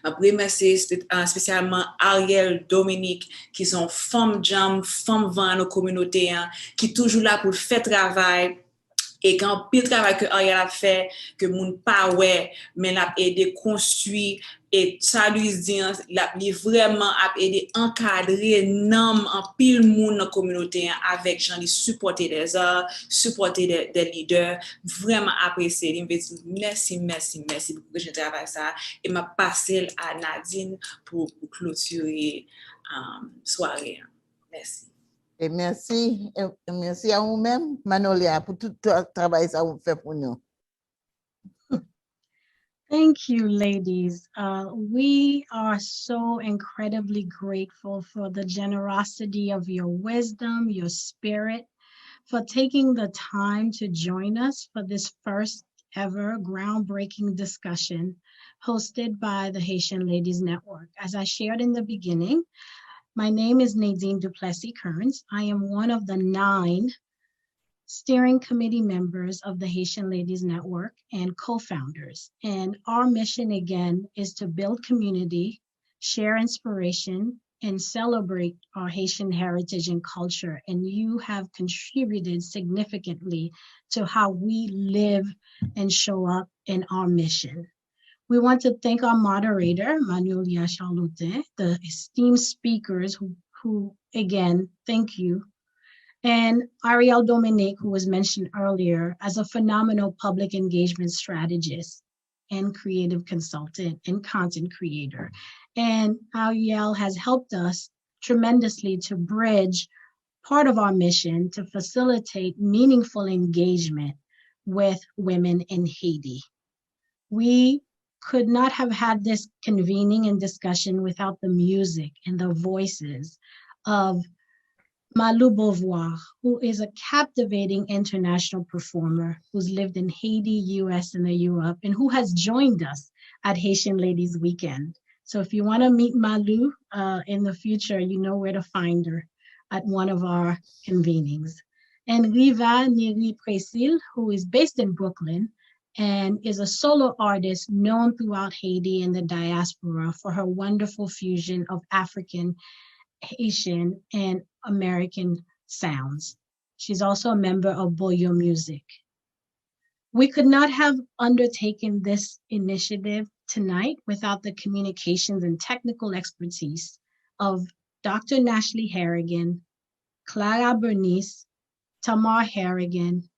Je remercier spécialement Ariel, Dominique, qui sont femmes jam, femmes vent nos communautés, qui toujours là pour faire travail. Et quand pile travail que Ariel a fait, que moun pas ouais, mais l'a aidé construire, et ça lui dit, l'a vraiment a aidé encadrer nom en pile moun dans communauté avec gens qui supporter des arts, supporter des leaders, vraiment apprécié. Merci beaucoup que je travaille ça, et m'a passé à Nadine pour clôturer soirée. Merci. Et merci à vous-même, Manolia, pour tout le travail que vous faites pour nous. Thank you, ladies. We are so incredibly grateful for the generosity of your wisdom, your spirit, for taking the time to join us for this first ever groundbreaking discussion hosted by the Haitian Ladies Network. As I shared in the beginning, my name is Nadine Duplessis Kearns. I am one of the 9 steering committee members of the Haitian Ladies Network and co-founders. And our mission, again, is to build community, share inspiration, and celebrate our Haitian heritage and culture. And you have contributed significantly to how we live and show up in our mission. We want to thank our moderator, Manuelia Charlotte, the esteemed speakers who again, thank you. And Ariel Dominique, who was mentioned earlier, as a phenomenal public engagement strategist and creative consultant and content creator. And Ariel has helped us tremendously to bridge part of our mission to facilitate meaningful engagement with women in Haiti. We could not have had this convening and discussion without the music and the voices of Malou Beauvoir, who is a captivating international performer who's lived in Haiti, US, and Europe, and who has joined us at Haitian Ladies Weekend. So if you want to meet Malou in the future, you know where to find her at one of our convenings. And Riva Neri Presil, who is based in Brooklyn and is a solo artist known throughout Haiti and the diaspora for her wonderful fusion of African, Haitian, and American sounds. She's also a member of Boyo Music. We could not have undertaken this initiative tonight without the communications and technical expertise of Dr. Nashley Harrigan, Clara Bernice, Tamar Harrigan,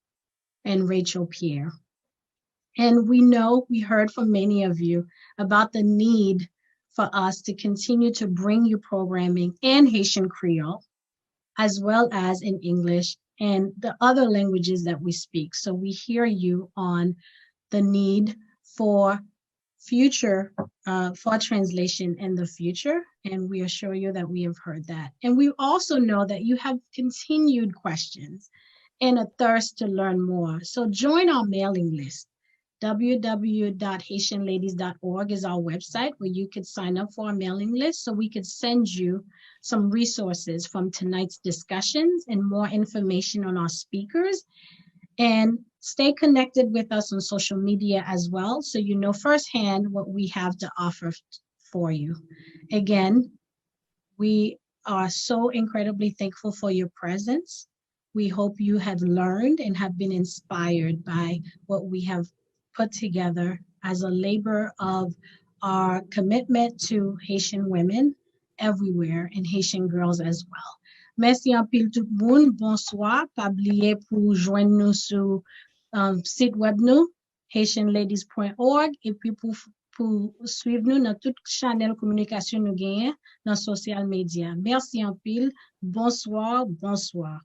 and Rachel Pierre. And we heard from many of you about the need for us to continue to bring you programming in Haitian Creole, as well as in English and the other languages that we speak. So we hear you on the need for future, for translation in the future, and we assure you that we have heard that. And we also know that you have continued questions and a thirst to learn more. So join our mailing list. www.haitianladies.org is our website where you could sign up for our mailing list so we could send you some resources from tonight's discussions and more information on our speakers. And stay connected with us on social media as well so you know firsthand what we have to offer for you. Again, we are so incredibly thankful for your presence. We hope you have learned and have been inspired by what we have put together as a labor of our commitment to Haitian women everywhere and Haitian girls as well. Merci en pile tout le monde. Bonsoir. Pas oublier pour joindre nous sur site web nous, haitianladies.org, et puis pour suivre nous dans toute channel communication nous gagnons dans social media. Merci en pile. Bonsoir. Bonsoir.